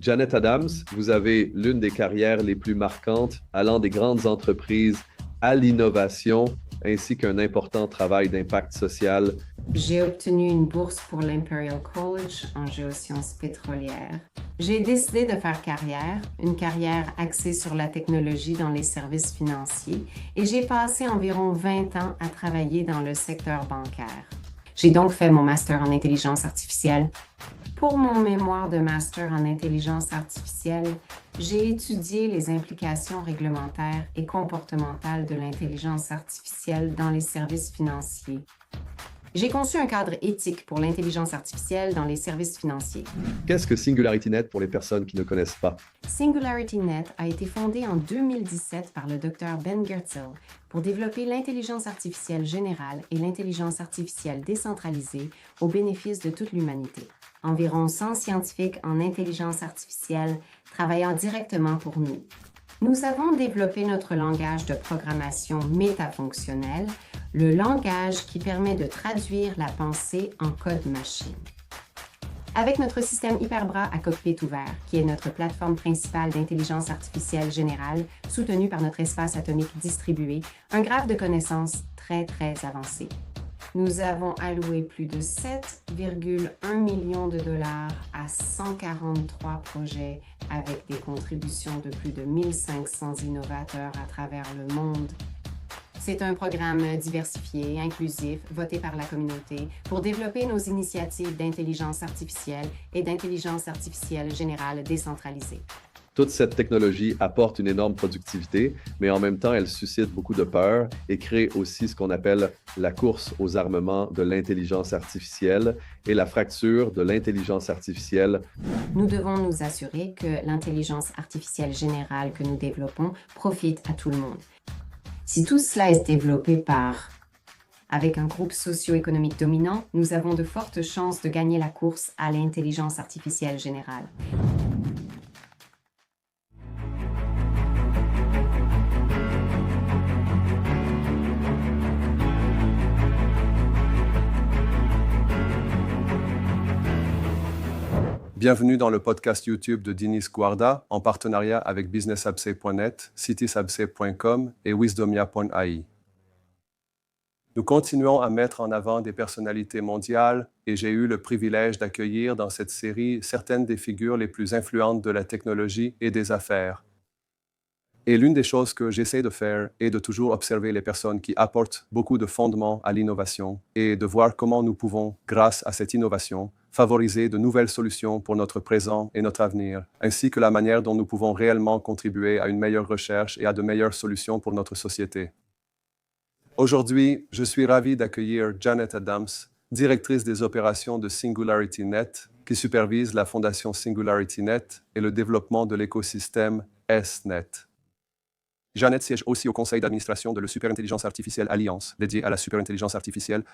Janet Adams, vous avez l'une des carrières les plus marquantes, allant des grandes entreprises à l'innovation, ainsi qu'un important travail d'impact social. J'ai obtenu une bourse pour l'Imperial College en géosciences pétrolières. J'ai décidé de faire carrière, une carrière axée sur la technologie dans les services financiers, et j'ai passé environ 20 ans à travailler dans le secteur bancaire. J'ai donc fait mon master en intelligence artificielle. Pour mon mémoire de master en intelligence artificielle, j'ai étudié les implications réglementaires et comportementales de l'intelligence artificielle dans les services financiers. J'ai conçu un cadre éthique pour l'intelligence artificielle dans les services financiers. Qu'est-ce que SingularityNet pour les personnes qui ne connaissent pas? SingularityNet a été fondé en 2017 par le Dr Ben Goertzel pour développer l'intelligence artificielle générale et l'intelligence artificielle décentralisée au bénéfice de toute l'humanité. Environ 100 scientifiques en intelligence artificielle travaillant directement pour nous. Nous avons développé notre langage de programmation métafonctionnel, le langage qui permet de traduire la pensée en code machine. Avec notre système Hyperbras à cockpit ouvert, qui est notre plateforme principale d'intelligence artificielle générale, soutenue par notre espace atomique distribué, un graphe de connaissances très avancé. Nous avons alloué plus de 7,1 millions de dollars à 143 projets avec des contributions de plus de 1500 innovateurs à travers le monde. C'est un programme diversifié, inclusif, voté par la communauté pour développer nos initiatives d'intelligence artificielle et d'intelligence artificielle générale décentralisée. Toute cette technologie apporte une énorme productivité, mais en même temps, elle suscite beaucoup de peur et crée aussi ce qu'on appelle la course aux armements de l'intelligence artificielle et la fracture de l'intelligence artificielle. Nous devons nous assurer que l'intelligence artificielle générale que nous développons profite à tout le monde. Si tout cela est développé avec un groupe socio-économique dominant, nous avons de fortes chances de gagner la course à l'intelligence artificielle générale. Bienvenue dans le podcast YouTube de Dinis Guarda en partenariat avec businessabc.net, citysabc.com et wisdomia.ai. Nous continuons à mettre en avant des personnalités mondiales et j'ai eu le privilège d'accueillir dans cette série certaines des figures les plus influentes de la technologie et des affaires. Et l'une des choses que j'essaie de faire est de toujours observer les personnes qui apportent beaucoup de fondements à l'innovation et de voir comment nous pouvons, grâce à cette innovation, favoriser de nouvelles solutions pour notre présent et notre avenir, ainsi que la manière dont nous pouvons réellement contribuer à une meilleure recherche et à de meilleures solutions pour notre société. Aujourd'hui, je suis ravi d'accueillir Janet Adams, directrice des opérations de SingularityNet, qui supervise la fondation SingularityNet et le développement de l'écosystème S-Net. Janet siège aussi au conseil d'administration de la Superintelligence Artificielle Alliance, dédiée à la superintelligence artificielle.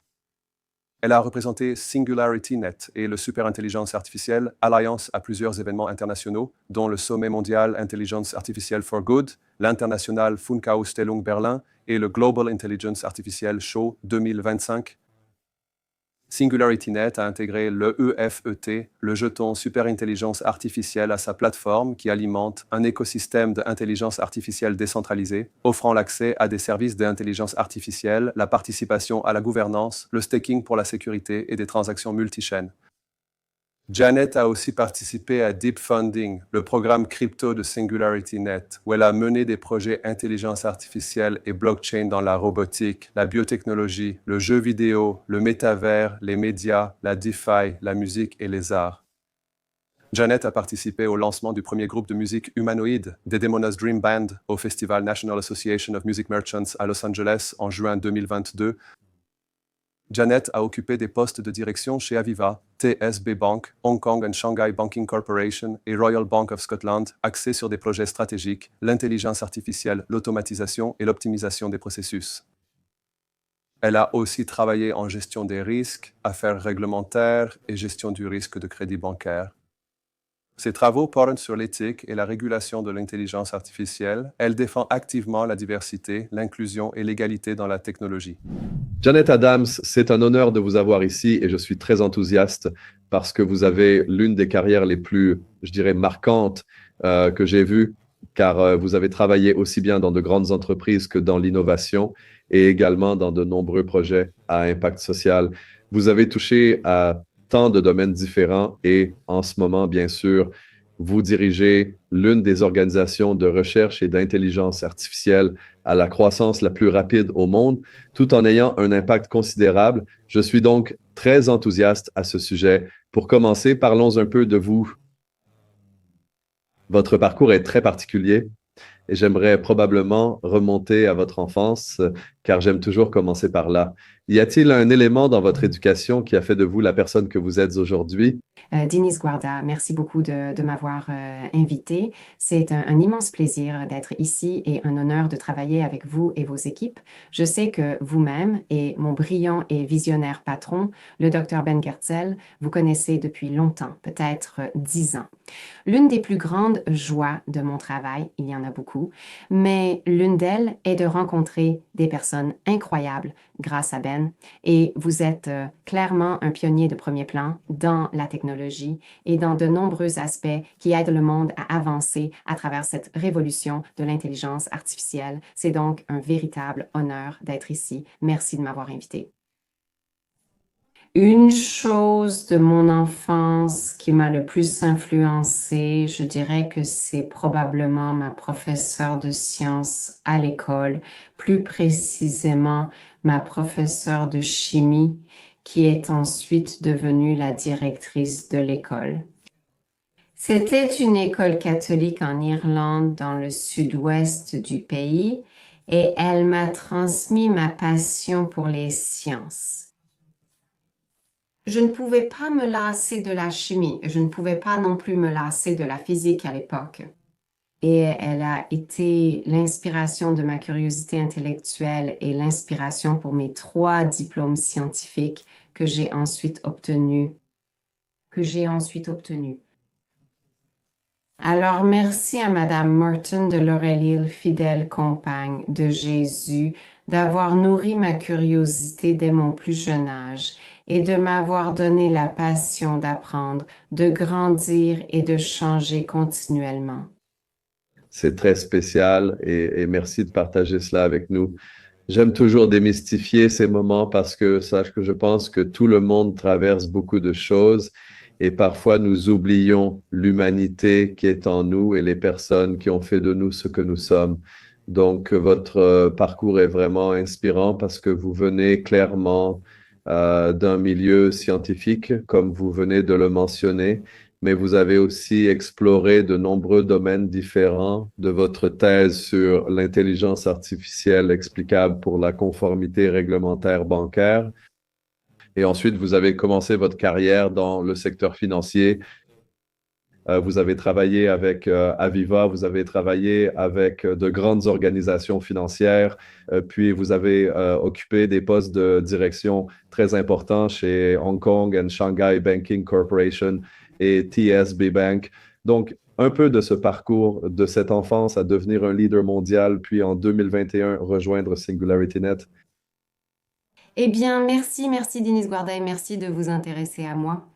Elle a représenté SingularityNet et le Superintelligence Artificielle Alliance à plusieurs événements internationaux, dont le Sommet mondial Intelligence Artificielle for Good, l'International Funkausstellung Berlin et le Global Intelligence Artificielle Show 2025. SingularityNet a intégré le EFET, le jeton Superintelligence Artificielle, à sa plateforme qui alimente un écosystème d'intelligence artificielle décentralisée, offrant l'accès à des services d'intelligence artificielle, la participation à la gouvernance, le staking pour la sécurité et des transactions multichaînes. Janet a aussi participé à Deep Funding, le programme crypto de SingularityNet, où elle a mené des projets intelligence artificielle et blockchain dans la robotique, la biotechnologie, le jeu vidéo, le métavers, les médias, la DeFi, la musique et les arts. Janet a participé au lancement du premier groupe de musique humanoïde, Desdemona's Dream Band, au Festival National Association of Music Merchants à Los Angeles en juin 2022. Janet a occupé des postes de direction chez Aviva, TSB Bank, Hong Kong and Shanghai Banking Corporation et Royal Bank of Scotland, axés sur des projets stratégiques, l'intelligence artificielle, l'automatisation et l'optimisation des processus. Elle a aussi travaillé en gestion des risques, affaires réglementaires et gestion du risque de crédit bancaire. Ses travaux portent sur l'éthique et la régulation de l'intelligence artificielle. Elle défend activement la diversité, l'inclusion et l'égalité dans la technologie. Janet Adams, c'est un honneur de vous avoir ici et je suis très enthousiaste parce que vous avez l'une des carrières les plus, je dirais, marquantes que j'ai vues, car vous avez travaillé aussi bien dans de grandes entreprises que dans l'innovation et également dans de nombreux projets à impact social. Vous avez touché à tant de domaines différents et en ce moment, bien sûr, vous dirigez l'une des organisations de recherche et d'intelligence artificielle à la croissance la plus rapide au monde, tout en ayant un impact considérable. Je suis donc très enthousiaste à ce sujet. Pour commencer, parlons un peu de vous. Votre parcours est très particulier et j'aimerais probablement remonter à votre enfance, car j'aime toujours commencer par là. Y a-t-il un élément dans votre éducation qui a fait de vous la personne que vous êtes aujourd'hui? Denise Guarda, merci beaucoup de m'avoir invité. C'est un immense plaisir d'être ici et un honneur de travailler avec vous et vos équipes. Je sais que vous-même et mon brillant et visionnaire patron, le Dr Ben Goertzel, vous connaissez depuis longtemps, peut-être 10 ans. L'une des plus grandes joies de mon travail, il y en a beaucoup, mais l'une d'elles est de rencontrer des personnes incroyables grâce à Ben. Et vous êtes clairement un pionnier de premier plan dans la technologie et dans de nombreux aspects qui aident le monde à avancer à travers cette révolution de l'intelligence artificielle. C'est donc un véritable honneur d'être ici. Merci de m'avoir invité. Une chose de mon enfance qui m'a le plus influencée, je dirais que c'est probablement ma professeure de sciences à l'école, plus précisément ma professeure de chimie, qui est ensuite devenue la directrice de l'école. C'était une école catholique en Irlande, dans le sud-ouest du pays, et elle m'a transmis ma passion pour les sciences. Je ne pouvais pas me lasser de la chimie. Je ne pouvais pas non plus me lasser de la physique à l'époque. Et elle a été l'inspiration de ma curiosité intellectuelle et l'inspiration pour mes 3 diplômes scientifiques que j'ai ensuite obtenus. Alors, merci à Madame Merton de Laurel-Hill, fidèle compagne de Jésus, d'avoir nourri ma curiosité dès mon plus jeune âge et de m'avoir donné la passion d'apprendre, de grandir et de changer continuellement. C'est très spécial et merci de partager cela avec nous. J'aime toujours démystifier ces moments parce que sache que je pense que tout le monde traverse beaucoup de choses et parfois nous oublions l'humanité qui est en nous et les personnes qui ont fait de nous ce que nous sommes. Donc, votre parcours est vraiment inspirant parce que vous venez clairement d'un milieu scientifique, comme vous venez de le mentionner, mais vous avez aussi exploré de nombreux domaines différents de votre thèse sur l'intelligence artificielle explicable pour la conformité réglementaire bancaire. Et ensuite, vous avez commencé votre carrière dans le secteur financier. Vous avez travaillé avec Aviva, vous avez travaillé avec de grandes organisations financières, puis vous avez occupé des postes de direction très importants chez Hong Kong and Shanghai Banking Corporation et TSB Bank. Donc, un peu de ce parcours, de cette enfance à devenir un leader mondial, puis en 2021 rejoindre SingularityNet. Eh bien, merci Denise Guarda et merci de vous intéresser à moi.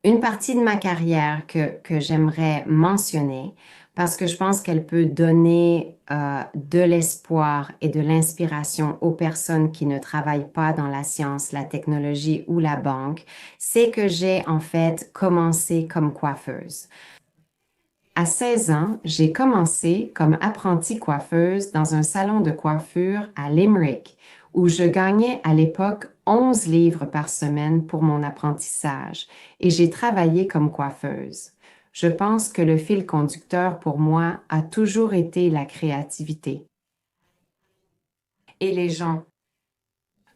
Une partie de ma carrière que j'aimerais mentionner, parce que je pense qu'elle peut donner de l'espoir et de l'inspiration aux personnes qui ne travaillent pas dans la science, la technologie ou la banque, c'est que j'ai en fait commencé comme coiffeuse. À 16 ans, j'ai commencé comme apprentie coiffeuse dans un salon de coiffure à Limerick, où je gagnais à l'époque 11 livres par semaine pour mon apprentissage et j'ai travaillé comme coiffeuse. Je pense que le fil conducteur pour moi a toujours été la créativité et les gens.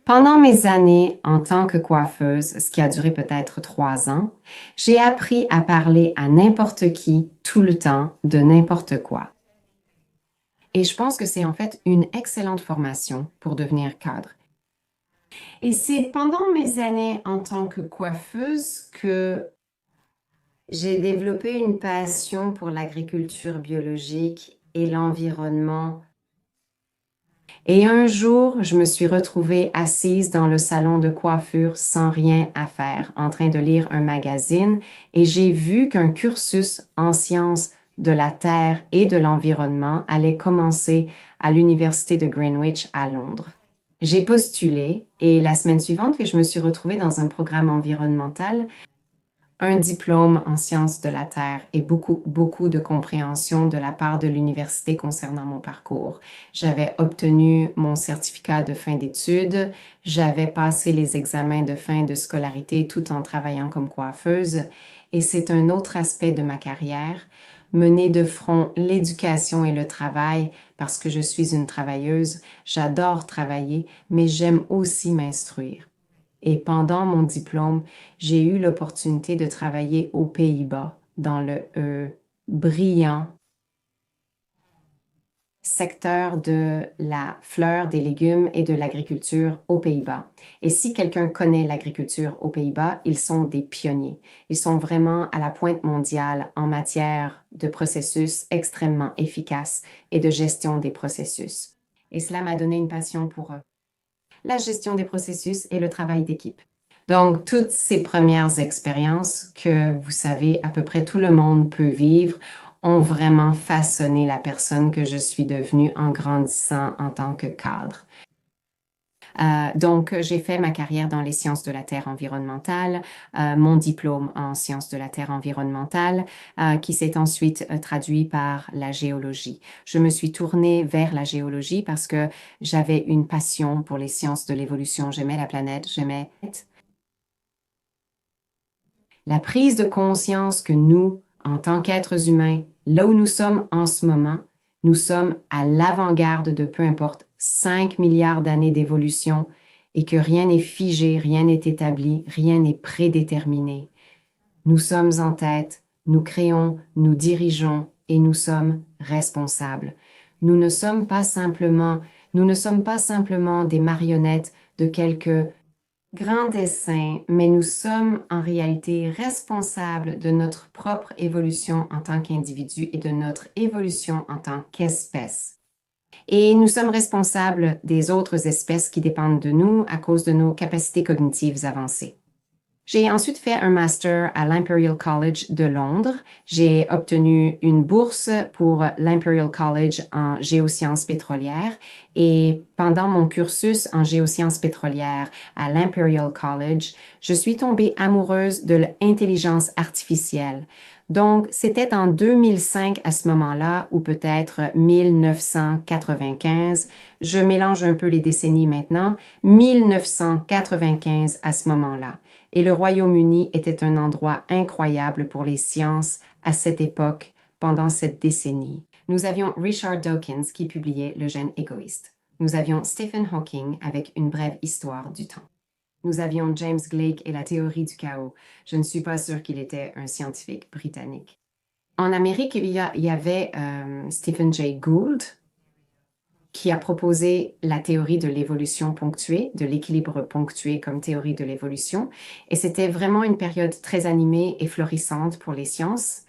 Pendant mes années en tant que coiffeuse, ce qui a duré peut-être 3 ans, j'ai appris à parler à n'importe qui, tout le temps, de n'importe quoi. Et je pense que c'est en fait une excellente formation pour devenir cadre. Et c'est pendant mes années en tant que coiffeuse que J'ai développé une passion pour l'agriculture biologique et l'environnement. Et un jour, je me suis retrouvée assise dans le salon de coiffure sans rien à faire, en train de lire un magazine, et j'ai vu qu'un cursus en sciences de la Terre et de l'environnement allait commencer à l'Université de Greenwich à Londres. J'ai postulé et la semaine suivante, je me suis retrouvée dans un programme environnemental, un diplôme en sciences de la Terre et beaucoup de compréhension de la part de l'université concernant mon parcours. J'avais obtenu mon certificat de fin d'études, j'avais passé les examens de fin de scolarité tout en travaillant comme coiffeuse et c'est un autre aspect de ma carrière, mener de front l'éducation et le travail parce que je suis une travailleuse, j'adore travailler, mais j'aime aussi m'instruire. Et pendant mon diplôme, j'ai eu l'opportunité de travailler aux Pays-Bas dans le brillant secteur de la fleur, des légumes et de l'agriculture aux Pays-Bas. Et si quelqu'un connaît l'agriculture aux Pays-Bas, ils sont des pionniers. Ils sont vraiment à la pointe mondiale en matière de processus extrêmement efficaces et de gestion des processus. Et cela m'a donné une passion pour eux, la gestion des processus et le travail d'équipe. Donc, toutes ces premières expériences que vous savez, à peu près tout le monde peut vivre, ont vraiment façonné la personne que je suis devenue en grandissant en tant que cadre. Donc, j'ai fait ma carrière dans les sciences de la terre environnementale, mon diplôme en sciences de la terre environnementale, qui s'est ensuite traduit par la géologie. Je me suis tournée vers la géologie parce que j'avais une passion pour les sciences de l'évolution. J'aimais la planète, j'aimais la prise de conscience que nous, en tant qu'êtres humains, là où nous sommes en ce moment, nous sommes à l'avant-garde de peu importe 5 milliards d'années d'évolution et que rien n'est figé, rien n'est établi, rien n'est prédéterminé. Nous sommes en tête, nous créons, nous dirigeons et nous sommes responsables. Nous ne sommes pas simplement, nous ne sommes pas simplement des marionnettes de quelques grand dessein, mais nous sommes en réalité responsables de notre propre évolution en tant qu'individu et de notre évolution en tant qu'espèce. Et nous sommes responsables des autres espèces qui dépendent de nous à cause de nos capacités cognitives avancées. J'ai ensuite fait un master à l'Imperial College de Londres. J'ai obtenu une bourse pour l'Imperial College en géosciences pétrolières et pendant mon cursus en géosciences pétrolières à l'Imperial College, je suis tombée amoureuse de l'intelligence artificielle. Donc, c'était en 2005 à ce moment-là, ou peut-être 1995. Je mélange un peu les décennies maintenant. 1995 à ce moment-là. Et le Royaume-Uni était un endroit incroyable pour les sciences à cette époque, pendant cette décennie. Nous avions Richard Dawkins qui publiait Le gène égoïste. Nous avions Stephen Hawking avec Une brève histoire du temps. Nous avions James Gleick et la théorie du chaos. Je ne suis pas sûre qu'il était un scientifique britannique. En Amérique, il y avait Stephen Jay Gould, qui a proposé la théorie de l'évolution ponctuée, de l'équilibre ponctué comme théorie de l'évolution. Et c'était vraiment une période très animée et florissante pour les sciences.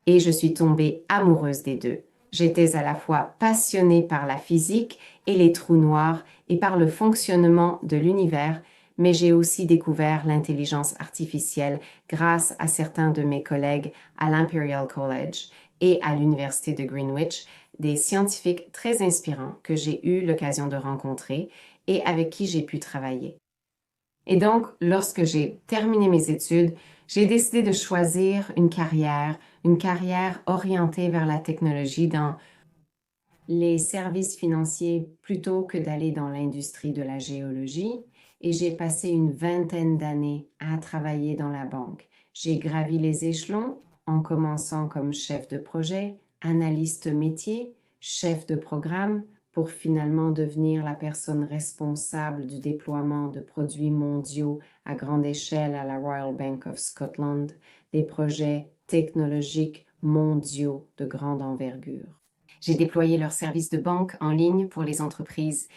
Et je suis tombée amoureuse des deux. J'étais à la fois passionnée par la physique et les trous noirs et par le fonctionnement de l'univers, mais j'ai aussi découvert l'intelligence artificielle grâce à certains de mes collègues à l'Imperial College et à l'Université de Greenwich, des scientifiques très inspirants que j'ai eu l'occasion de rencontrer et avec qui j'ai pu travailler. Et donc, lorsque j'ai terminé mes études, j'ai décidé de choisir une carrière orientée vers la technologie dans les services financiers plutôt que d'aller dans l'industrie de la géologie. Et j'ai passé une vingtaine d'années à travailler dans la banque. J'ai gravi les échelons en commençant comme chef de projet, analyste métier, chef de programme, pour finalement devenir la personne responsable du déploiement de produits mondiaux à grande échelle à la Royal Bank of Scotland, des projets technologiques mondiaux de grande envergure. J'ai déployé leurs services de banque en ligne pour les entreprises,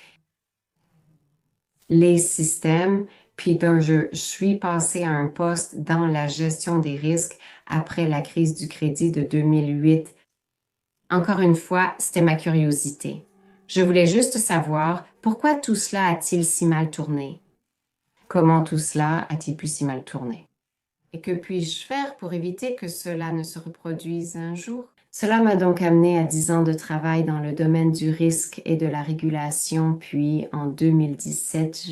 les systèmes, Peter, je suis passée à un poste dans la gestion des risques après la crise du crédit de 2008. Encore une fois, c'était ma curiosité. Je voulais juste savoir pourquoi tout cela a-t-il si mal tourné? Comment tout cela a-t-il pu si mal tourner? Et que puis-je faire pour éviter que cela ne se reproduise un jour? Cela m'a donc amené à 10 ans de travail dans le domaine du risque et de la régulation, puis en 2017,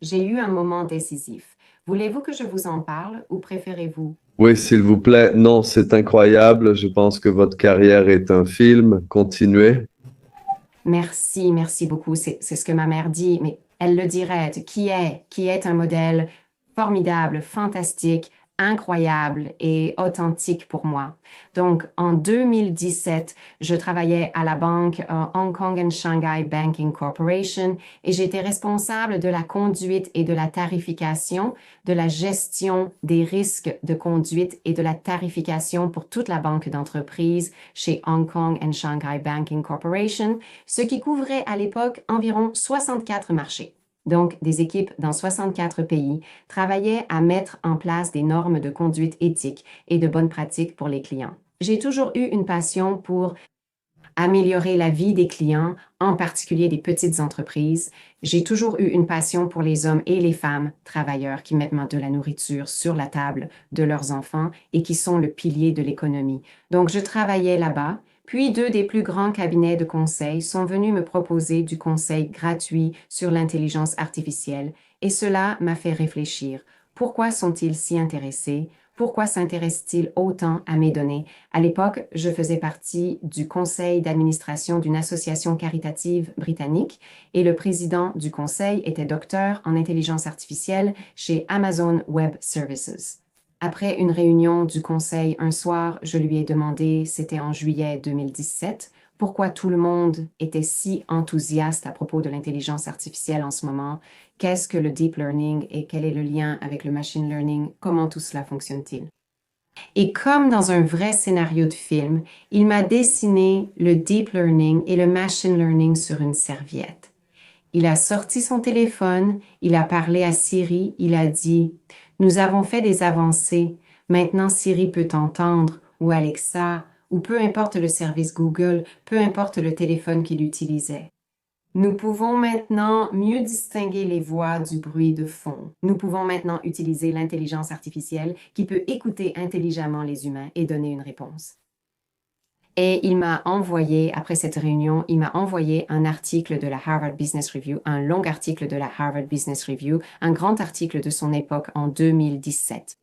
j'ai eu un moment décisif. Voulez-vous que je vous en parle ou préférez-vous? Oui, s'il vous plaît. Non, c'est incroyable. Je pense que votre carrière est un film. Continuez. Merci, merci beaucoup. C'est ce que ma mère dit, mais elle le dirait, qui est un modèle formidable, fantastique, incroyable et authentique pour moi. Donc, en 2017, je travaillais à la banque Hong Kong and Shanghai Banking Corporation et j'étais responsable de la conduite et de la tarification, de la gestion des risques de conduite et de la tarification pour toute la banque d'entreprise chez Hong Kong and Shanghai Banking Corporation, ce qui couvrait à l'époque environ 64 marchés. Donc, des équipes dans 64 pays travaillaient à mettre en place des normes de conduite éthique et de bonnes pratiques pour les clients. J'ai toujours eu une passion pour améliorer la vie des clients, en particulier des petites entreprises. J'ai toujours eu une passion pour les hommes et les femmes travailleurs qui mettent de la nourriture sur la table de leurs enfants et qui sont le pilier de l'économie. Donc, je travaillais là-bas. Puis deux des plus grands cabinets de conseil sont venus me proposer du conseil gratuit sur l'intelligence artificielle et cela m'a fait réfléchir. Pourquoi sont-ils si intéressés? Pourquoi s'intéressent-ils autant à mes données? À l'époque, je faisais partie du conseil d'administration d'une association caritative britannique et le président du conseil était docteur en intelligence artificielle chez Amazon Web Services. Après une réunion du conseil un soir, je lui ai demandé, c'était en juillet 2017, pourquoi tout le monde était si enthousiaste à propos de l'intelligence artificielle en ce moment, qu'est-ce que le deep learning et quel est le lien avec le machine learning, comment tout cela fonctionne-t-il? Et comme dans un vrai scénario de film, il m'a dessiné le deep learning et le machine learning sur une serviette. Il a sorti son téléphone, il a parlé à Siri, il a dit « Nous avons fait des avancées. Maintenant, Siri peut t'entendre, ou Alexa, ou peu importe le service Google, peu importe le téléphone qu'il utilisait. Nous pouvons maintenant mieux distinguer les voix du bruit de fond. Nous pouvons maintenant utiliser l'intelligence artificielle qui peut écouter intelligemment les humains et donner une réponse. » Et il m'a envoyé, après cette réunion, il m'a envoyé un article de la Harvard Business Review, un long article de la Harvard Business Review, un grand article de son époque en 2017.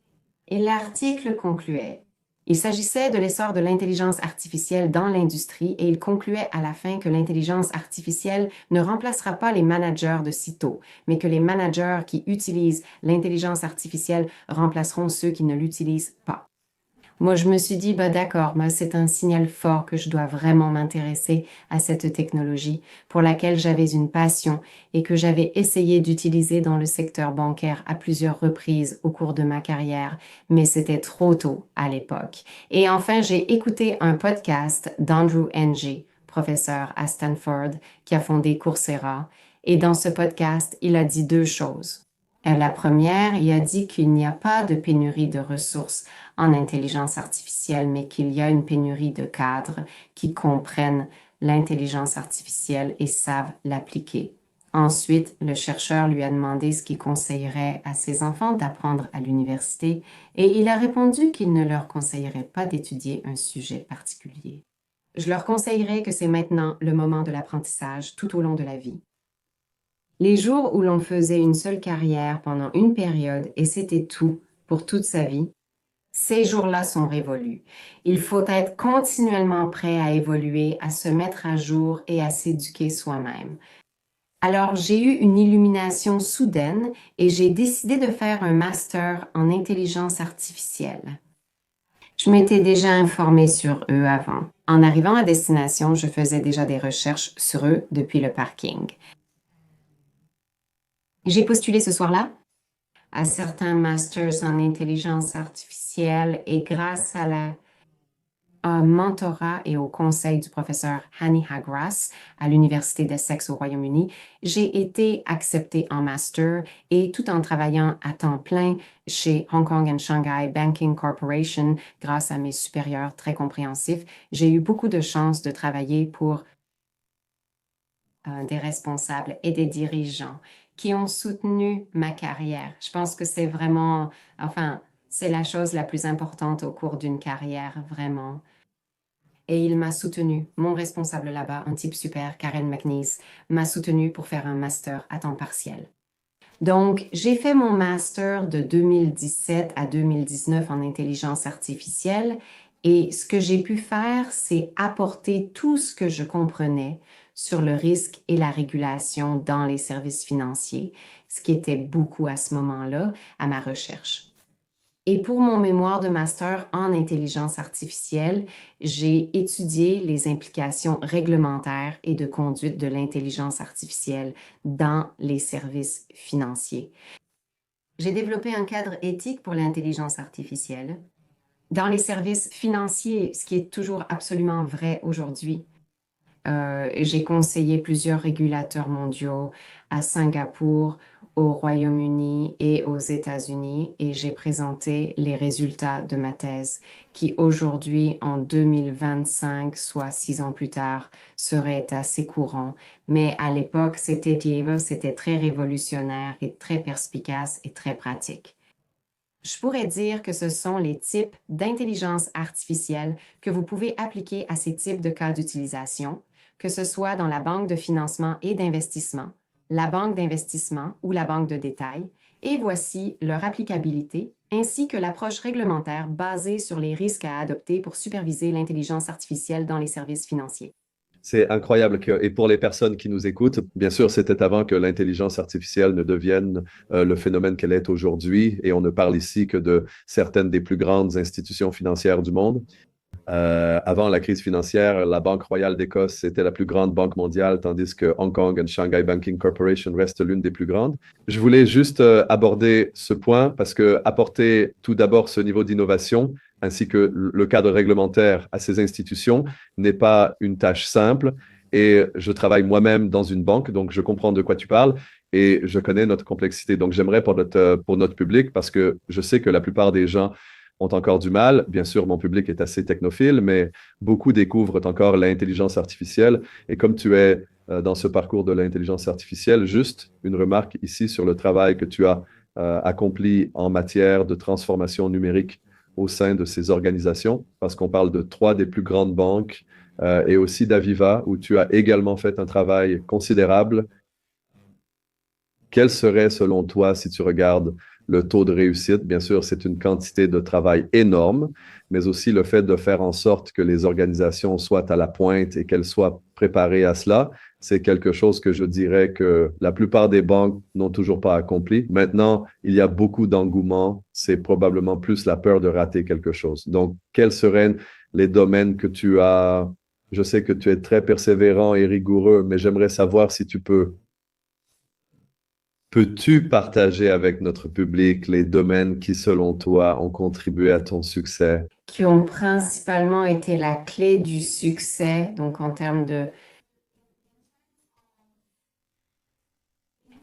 Et l'article concluait. Il s'agissait de l'essor de l'intelligence artificielle dans l'industrie et il concluait à la fin que l'intelligence artificielle ne remplacera pas les managers de sitôt, mais que les managers qui utilisent l'intelligence artificielle remplaceront ceux qui ne l'utilisent pas. Moi, je me suis dit, bah d'accord, c'est un signal fort que je dois vraiment m'intéresser à cette technologie pour laquelle j'avais une passion et que j'avais essayé d'utiliser dans le secteur bancaire à plusieurs reprises au cours de ma carrière, mais c'était trop tôt à l'époque. Et enfin, j'ai écouté un podcast d'Andrew Ng, professeur à Stanford, qui a fondé Coursera. Et dans ce podcast, il a dit deux choses. La première, il a dit qu'il n'y a pas de pénurie de ressources en intelligence artificielle, mais qu'il y a une pénurie de cadres qui comprennent l'intelligence artificielle et savent l'appliquer. Ensuite, le chercheur lui a demandé ce qu'il conseillerait à ses enfants d'apprendre à l'université et il a répondu qu'il ne leur conseillerait pas d'étudier un sujet particulier. Je leur conseillerais que c'est maintenant le moment de l'apprentissage tout au long de la vie. Les jours où l'on faisait une seule carrière pendant une période et c'était tout pour toute sa vie, ces jours-là sont révolus. Il faut être continuellement prêt à évoluer, à se mettre à jour et à s'éduquer soi-même. Alors, j'ai eu une illumination soudaine et j'ai décidé de faire un master en intelligence artificielle. Je m'étais déjà informée sur eux avant. En arrivant à destination, je faisais déjà des recherches sur eux depuis le parking. J'ai postulé ce soir-là à certains masters en intelligence artificielle et grâce à la mentorat et au conseil du professeur Hani Hagras à l'Université d'Essex au Royaume-Uni, j'ai été acceptée en master et tout en travaillant à temps plein chez Hong Kong and Shanghai Banking Corporation grâce à mes supérieurs très compréhensifs, j'ai eu beaucoup de chance de travailler pour des responsables et des dirigeants qui ont soutenu ma carrière. Je pense que c'est vraiment, enfin, c'est la chose la plus importante au cours d'une carrière, vraiment. Et il m'a soutenu. Mon responsable là-bas, un type super, Karen McNeese, m'a soutenu pour faire un master à temps partiel. Donc, j'ai fait mon master de 2017 à 2019 en intelligence artificielle et ce que j'ai pu faire, c'est apporter tout ce que je comprenais sur le risque et la régulation dans les services financiers, ce qui était beaucoup à ce moment-là à ma recherche. Et pour mon mémoire de master en intelligence artificielle, j'ai étudié les implications réglementaires et de conduite de l'intelligence artificielle dans les services financiers. J'ai développé un cadre éthique pour l'intelligence artificielle dans les services financiers, ce qui est toujours absolument vrai aujourd'hui. J'ai conseillé plusieurs régulateurs mondiaux à Singapour, au Royaume-Uni et aux États-Unis et j'ai présenté les résultats de ma thèse qui aujourd'hui, en 2025, soit 6 ans plus tard, serait assez courant. Mais à l'époque, c'était très révolutionnaire et très perspicace et très pratique. Je pourrais dire que ce sont les types d'intelligence artificielle que vous pouvez appliquer à ces types de cas d'utilisation, que ce soit dans la banque de financement et d'investissement, la banque d'investissement ou la banque de détail, et voici leur applicabilité, ainsi que l'approche réglementaire basée sur les risques à adopter pour superviser l'intelligence artificielle dans les services financiers. C'est incroyable et pour les personnes qui nous écoutent, bien sûr, c'était avant que l'intelligence artificielle ne devienne le phénomène qu'elle est aujourd'hui et on ne parle ici que de certaines des plus grandes institutions financières du monde. Avant la crise financière, la Banque royale d'Écosse était la plus grande banque mondiale, tandis que Hong Kong and Shanghai Banking Corporation reste l'une des plus grandes. Je voulais juste aborder ce point parce que apporter tout d'abord ce niveau d'innovation ainsi que le cadre réglementaire à ces institutions n'est pas une tâche simple. Et je travaille moi-même dans une banque, donc je comprends de quoi tu parles et je connais notre complexité. Donc j'aimerais pour notre public, parce que je sais que la plupart des gens ont encore du mal. Bien sûr, mon public est assez technophile, mais beaucoup découvrent encore l'intelligence artificielle. Et comme tu es dans ce parcours de l'intelligence artificielle, juste une remarque ici sur le travail que tu as accompli en matière de transformation numérique au sein de ces organisations, parce qu'on parle de 3 des plus grandes banques et aussi d'Aviva, où tu as également fait un travail considérable. Quel serait, selon toi, si tu regardes le taux de réussite? Bien sûr, c'est une quantité de travail énorme, mais aussi le fait de faire en sorte que les organisations soient à la pointe et qu'elles soient préparées à cela, c'est quelque chose que je dirais que la plupart des banques n'ont toujours pas accompli. Maintenant, il y a beaucoup d'engouement. C'est probablement plus la peur de rater quelque chose. Donc, quels seraient les domaines que tu as? Je sais que tu es très persévérant et rigoureux, mais j'aimerais savoir si tu peux. Peux-tu partager avec notre public les domaines qui, selon toi, ont contribué à ton succès? Qui ont principalement été la clé du succès, donc en termes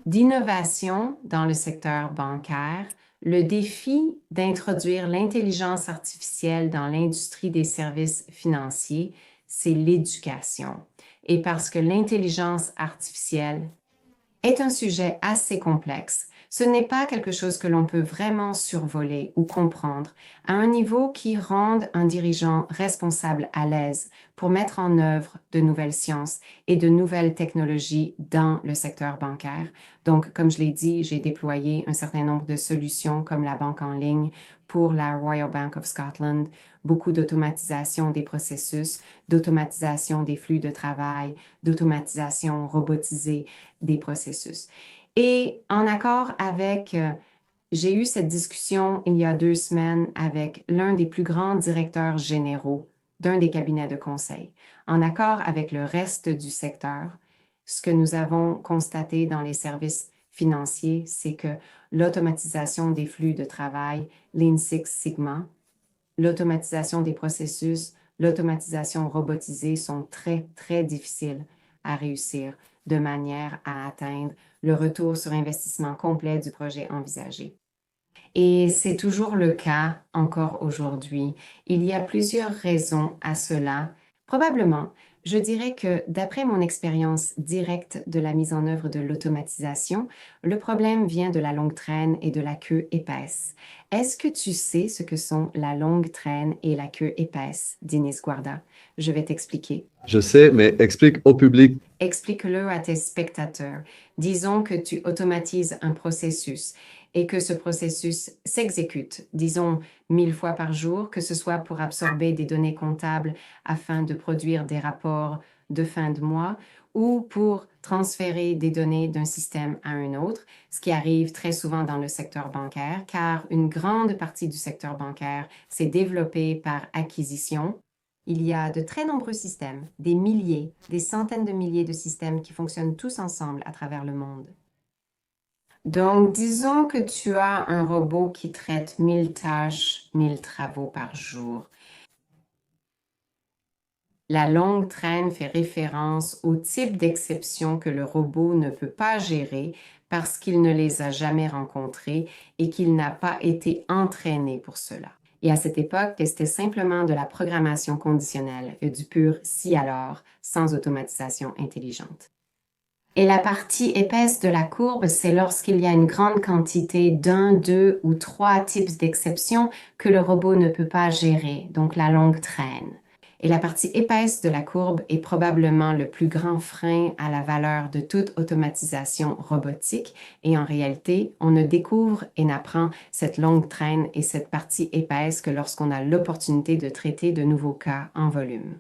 d'innovation dans le secteur bancaire, le défi d'introduire l'intelligence artificielle dans l'industrie des services financiers, c'est l'éducation. Et parce que l'intelligence artificielle est un sujet assez complexe, ce n'est pas quelque chose que l'on peut vraiment survoler ou comprendre à un niveau qui rende un dirigeant responsable à l'aise pour mettre en œuvre de nouvelles sciences et de nouvelles technologies dans le secteur bancaire. Donc, comme je l'ai dit, j'ai déployé un certain nombre de solutions comme la banque en ligne pour la Royal Bank of Scotland, beaucoup d'automatisation des processus, d'automatisation des flux de travail, d'automatisation robotisée des processus. Et en accord avec, j'ai eu cette discussion il y a 2 semaines avec l'un des plus grands directeurs généraux d'un des cabinets de conseil. En accord avec le reste du secteur, ce que nous avons constaté dans les services financiers, c'est que l'automatisation des flux de travail, Lean Six Sigma, l'automatisation des processus l'automatisation robotisée sont très, très difficiles à réussir de manière à atteindre le retour sur investissement complet du projet envisagé. Et c'est toujours le cas encore aujourd'hui. Il y a plusieurs raisons à cela. Probablement, je dirais que d'après mon expérience directe de la mise en œuvre de l'automatisation, le problème vient de la longue traîne et de la queue épaisse. Est-ce que tu sais ce que sont la longue traîne et la queue épaisse, Dinis Guarda? Je vais t'expliquer. Je sais, mais explique au public. Explique-le à tes spectateurs. Disons que tu automatises un processus et que ce processus s'exécute, disons 1000 fois par jour, que ce soit pour absorber des données comptables afin de produire des rapports de fin de mois ou pour transférer des données d'un système à un autre, ce qui arrive très souvent dans le secteur bancaire, car une grande partie du secteur bancaire s'est développée par acquisition. Il y a de très nombreux systèmes, des milliers, des centaines de milliers de systèmes qui fonctionnent tous ensemble à travers le monde. Donc, disons que tu as un robot qui traite 1000 tâches, 1000 travaux par jour. La longue traîne fait référence au type d'exception que le robot ne peut pas gérer parce qu'il ne les a jamais rencontrées et qu'il n'a pas été entraîné pour cela. Et à cette époque, c'était simplement de la programmation conditionnelle et du pur si alors, sans automatisation intelligente. Et la partie épaisse de la courbe, c'est lorsqu'il y a une grande quantité d'un, deux ou trois types d'exceptions que le robot ne peut pas gérer, donc la longue traîne. Et la partie épaisse de la courbe est probablement le plus grand frein à la valeur de toute automatisation robotique. Et en réalité, on ne découvre et n'apprend cette longue traîne et cette partie épaisse que lorsqu'on a l'opportunité de traiter de nouveaux cas en volume.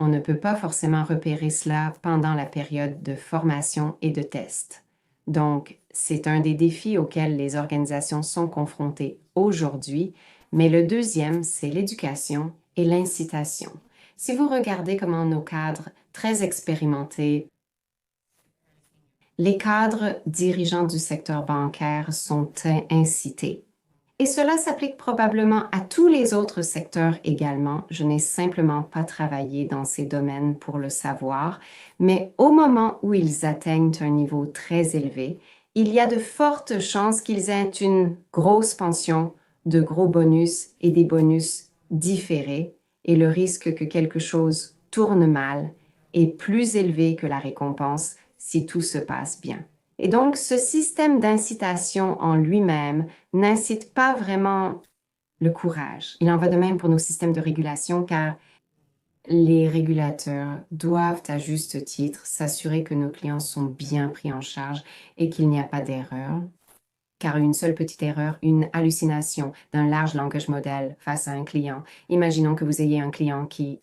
On ne peut pas forcément repérer cela pendant la période de formation et de test. Donc, c'est un des défis auxquels les organisations sont confrontées aujourd'hui, mais le deuxième, c'est l'éducation et l'incitation. Si vous regardez comment nos cadres très expérimentés, les cadres dirigeants du secteur bancaire sont incités. Et cela s'applique probablement à tous les autres secteurs également. Je n'ai simplement pas travaillé dans ces domaines pour le savoir, mais au moment où ils atteignent un niveau très élevé, il y a de fortes chances qu'ils aient une grosse pension, de gros bonus et des bonus différés, et le risque que quelque chose tourne mal est plus élevé que la récompense si tout se passe bien. Et donc, ce système d'incitation en lui-même n'incite pas vraiment le courage. Il en va de même pour nos systèmes de régulation, car les régulateurs doivent, à juste titre, s'assurer que nos clients sont bien pris en charge et qu'il n'y a pas d'erreur. Car une seule petite erreur, une hallucination d'un large langage modèle face à un client. Imaginons que vous ayez un client qui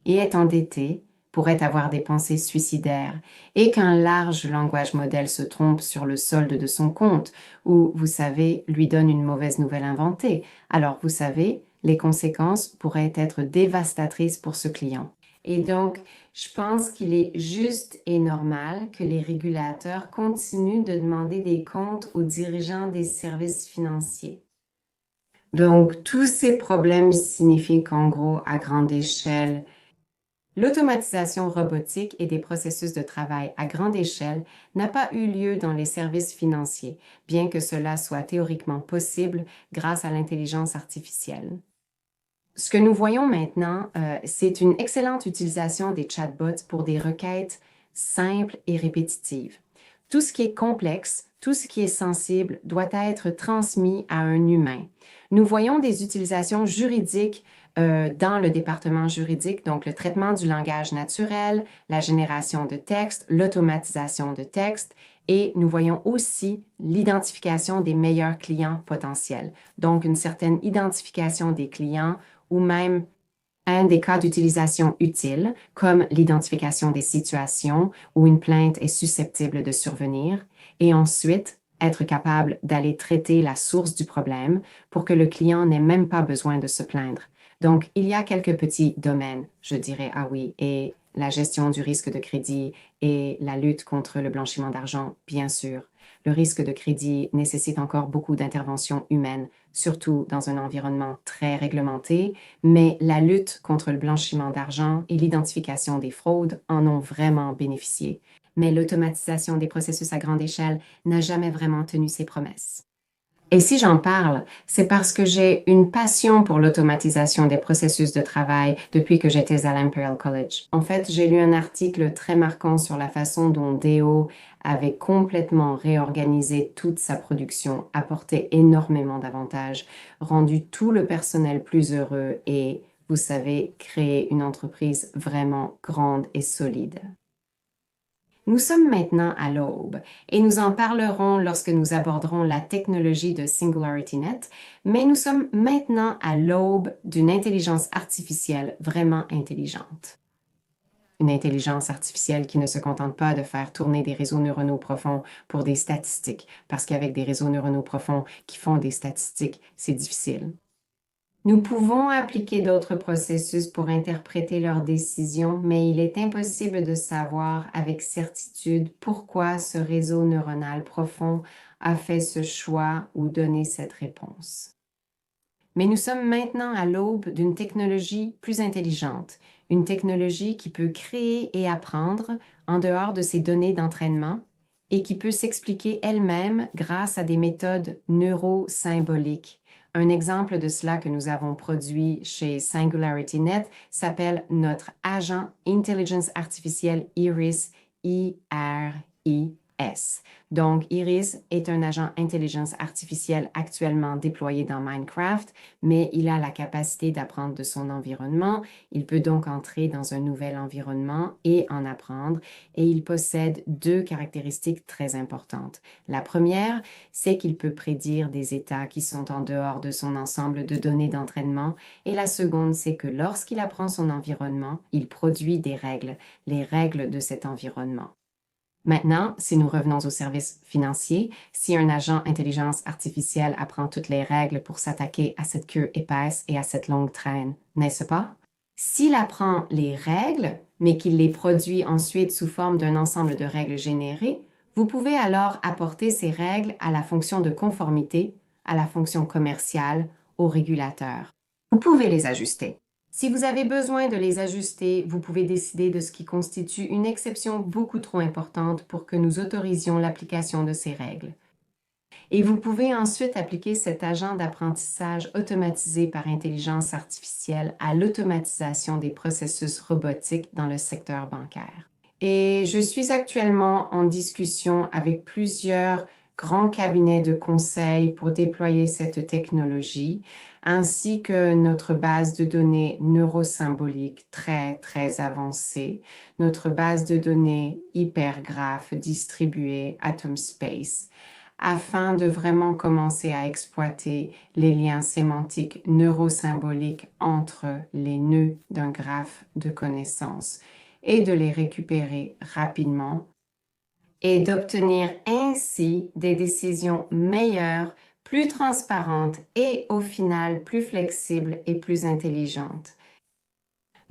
est endetté, pourrait avoir des pensées suicidaires et qu'un large langage modèle se trompe sur le solde de son compte ou, vous savez, lui donne une mauvaise nouvelle inventée. Alors, vous savez, les conséquences pourraient être dévastatrices pour ce client. Et donc, je pense qu'il est juste et normal que les régulateurs continuent de demander des comptes aux dirigeants des services financiers. Donc, tous ces problèmes signifient qu'en gros, à grande échelle, l'automatisation robotique et des processus de travail à grande échelle n'a pas eu lieu dans les services financiers, bien que cela soit théoriquement possible grâce à l'intelligence artificielle. Ce que nous voyons maintenant, c'est une excellente utilisation des chatbots pour des requêtes simples et répétitives. Tout ce qui est complexe, tout ce qui est sensible doit être transmis à un humain. Nous voyons des utilisations juridiques dans le département juridique, donc le traitement du langage naturel, la génération de texte, l'automatisation de texte, et nous voyons aussi l'identification des meilleurs clients potentiels, donc une certaine identification des clients ou même un des cas d'utilisation utiles, comme l'identification des situations où une plainte est susceptible de survenir, et ensuite être capable d'aller traiter la source du problème pour que le client n'ait même pas besoin de se plaindre. Donc, il y a quelques petits domaines, je dirais, ah oui, et la gestion du risque de crédit et la lutte contre le blanchiment d'argent, bien sûr. Le risque de crédit nécessite encore beaucoup d'intervention humaine surtout dans un environnement très réglementé, mais la lutte contre le blanchiment d'argent et l'identification des fraudes en ont vraiment bénéficié. Mais l'automatisation des processus à grande échelle n'a jamais vraiment tenu ses promesses. Et si j'en parle, c'est parce que j'ai une passion pour l'automatisation des processus de travail depuis que j'étais à l'Imperial College. En fait, j'ai lu un article très marquant sur la façon dont Dell avait complètement réorganisé toute sa production, apporté énormément d'avantages, rendu tout le personnel plus heureux et, vous savez, créé une entreprise vraiment grande et solide. Nous sommes maintenant à l'aube et nous en parlerons lorsque nous aborderons la technologie de SingularityNet, mais nous sommes maintenant à l'aube d'une intelligence artificielle vraiment intelligente. Une intelligence artificielle qui ne se contente pas de faire tourner des réseaux neuronaux profonds pour des statistiques, parce qu'avec des réseaux neuronaux profonds qui font des statistiques, c'est difficile. Nous pouvons appliquer d'autres processus pour interpréter leurs décisions, mais il est impossible de savoir avec certitude pourquoi ce réseau neuronal profond a fait ce choix ou donné cette réponse. Mais nous sommes maintenant à l'aube d'une technologie plus intelligente, une technologie qui peut créer et apprendre en dehors de ses données d'entraînement et qui peut s'expliquer elle-même grâce à des méthodes neurosymboliques. Un exemple de cela que nous avons produit chez SingularityNet s'appelle notre agent Intelligence artificielle Iris, I-R-I-S. Donc, Iris est un agent intelligence artificielle actuellement déployé dans Minecraft, mais il a la capacité d'apprendre de son environnement. Il peut donc entrer dans un nouvel environnement et en apprendre, et il possède deux caractéristiques très importantes. La première, c'est qu'il peut prédire des états qui sont en dehors de son ensemble de données d'entraînement, et la seconde, c'est que lorsqu'il apprend son environnement, il produit des règles, les règles de cet environnement. Maintenant, si nous revenons aux services financiers, si un agent intelligence artificielle apprend toutes les règles pour s'attaquer à cette queue épaisse et à cette longue traîne, n'est-ce pas? S'il apprend les règles, mais qu'il les produit ensuite sous forme d'un ensemble de règles générées, vous pouvez alors apporter ces règles à la fonction de conformité, à la fonction commerciale, au régulateur. Vous pouvez les ajuster. Si vous avez besoin de les ajuster, vous pouvez décider de ce qui constitue une exception beaucoup trop importante pour que nous autorisions l'application de ces règles. Et vous pouvez ensuite appliquer cet agent d'apprentissage automatisé par intelligence artificielle à l'automatisation des processus robotiques dans le secteur bancaire. Et je suis actuellement en discussion avec plusieurs grands cabinets de conseil pour déployer cette technologie, ainsi que notre base de données neurosymbolique très, très avancée, notre base de données hypergraphe distribuée Atom Space, afin de vraiment commencer à exploiter les liens sémantiques neurosymboliques entre les nœuds d'un graphe de connaissances et de les récupérer rapidement et d'obtenir ainsi des décisions meilleures, plus transparentes et au final plus flexibles et plus intelligentes.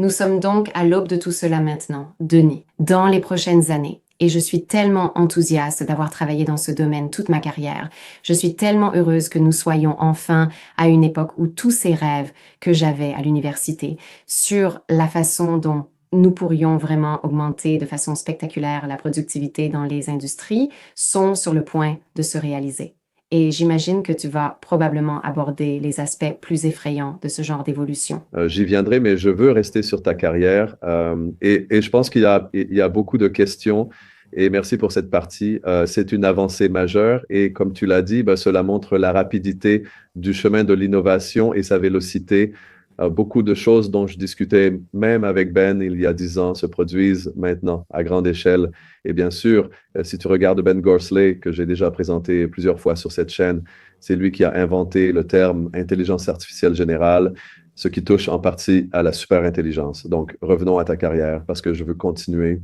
Nous sommes donc à l'aube de tout cela maintenant, Denis, dans les prochaines années. Et je suis tellement enthousiaste d'avoir travaillé dans ce domaine toute ma carrière. Je suis tellement heureuse que nous soyons enfin à une époque où tous ces rêves que j'avais à l'université sur la façon dont nous pourrions vraiment augmenter de façon spectaculaire la productivité dans les industries sont sur le point de se réaliser. Et j'imagine que tu vas probablement aborder les aspects plus effrayants de ce genre d'évolution. J'y viendrai, mais je veux rester sur ta carrière. Et je pense qu'il y a beaucoup de questions. Et merci pour cette partie. C'est une avancée majeure. Et comme tu l'as dit, cela montre la rapidité du chemin de l'innovation et sa vélocité. Beaucoup de choses dont je discutais même avec Ben il y a 10 ans se produisent maintenant à grande échelle. Et bien sûr, si tu regardes Ben Gorsley, que j'ai déjà présenté plusieurs fois sur cette chaîne, c'est lui qui a inventé le terme intelligence artificielle générale, ce qui touche en partie à la superintelligence. Donc, revenons à ta carrière parce que je veux continuer.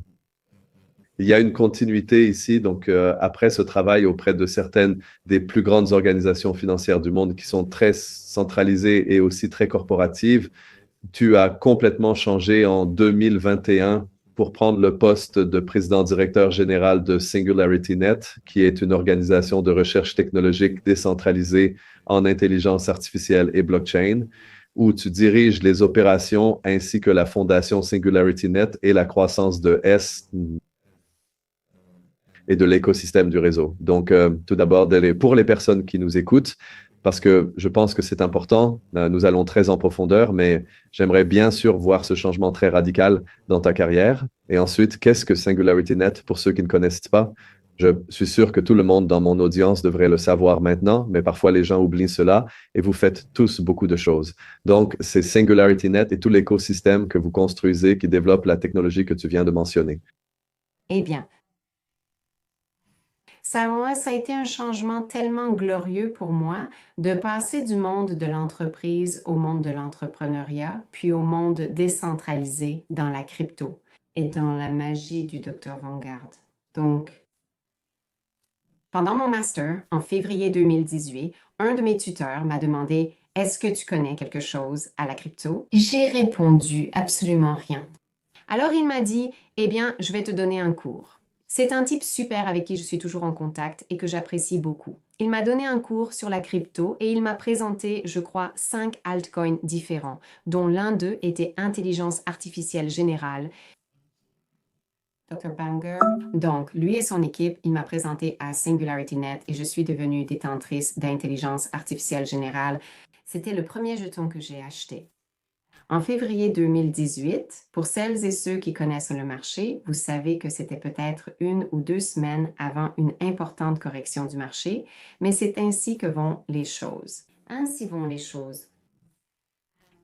Il y a une continuité ici. Donc, après ce travail auprès de certaines des plus grandes organisations financières du monde qui sont très centralisées et aussi très corporatives, tu as complètement changé en 2021 pour prendre le poste de président-directeur général de SingularityNet, qui est une organisation de recherche technologique décentralisée en intelligence artificielle et blockchain, où tu diriges les opérations ainsi que la fondation SingularityNet et la croissance de S et de l'écosystème du réseau. Donc, tout d'abord, pour les personnes qui nous écoutent, parce que je pense que c'est important, nous allons très en profondeur, mais j'aimerais bien sûr voir ce changement très radical dans ta carrière. Et ensuite, qu'est-ce que SingularityNet pour ceux qui ne connaissent pas? Je suis sûr que tout le monde dans mon audience devrait le savoir maintenant, mais parfois les gens oublient cela et vous faites tous beaucoup de choses. Donc, c'est SingularityNet et tout l'écosystème que vous construisez qui développe la technologie que tu viens de mentionner. Eh bien, ça a été un changement tellement glorieux pour moi de passer du monde de l'entreprise au monde de l'entrepreneuriat, puis au monde décentralisé dans la crypto et dans la magie du Dr. Vanguard. Donc, pendant mon master, en février 2018, un de mes tuteurs m'a demandé: Est-ce que tu connais quelque chose à la crypto? J'ai répondu absolument rien. Alors il m'a dit: Eh bien, je vais te donner un cours. C'est un type super avec qui je suis toujours en contact et que j'apprécie beaucoup. Il m'a donné un cours sur la crypto et il m'a présenté, je crois, 5 altcoins différents, dont l'un d'eux était intelligence artificielle générale. Dr. Banger. Donc, lui et son équipe, il m'a présenté à SingularityNet et je suis devenue détentrice d'intelligence artificielle générale. C'était le premier jeton que j'ai acheté. En février 2018, pour celles et ceux qui connaissent le marché, vous savez que c'était peut-être 1 ou 2 semaines avant une importante correction du marché, mais c'est ainsi que vont les choses. Ainsi vont les choses.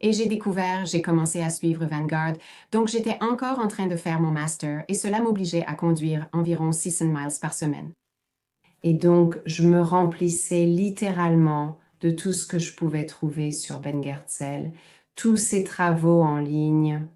Et j'ai commencé à suivre Vanguard, donc j'étais encore en train de faire mon master et cela m'obligeait à conduire environ 600 miles par semaine. Et donc, je me remplissais littéralement de tout ce que je pouvais trouver sur Ben Goertzel, tous ses travaux en ligne,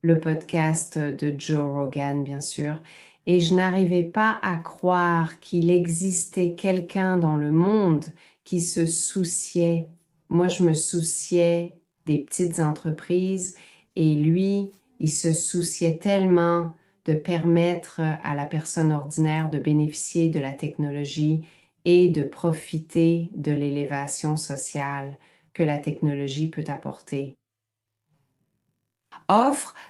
le podcast de Joe Rogan, bien sûr, et je n'arrivais pas à croire qu'il existait quelqu'un dans le monde qui se souciait. Moi, je me souciais des petites entreprises et lui, il se souciait tellement de permettre à la personne ordinaire de bénéficier de la technologie et de profiter de l'élévation sociale que la technologie peut apporter.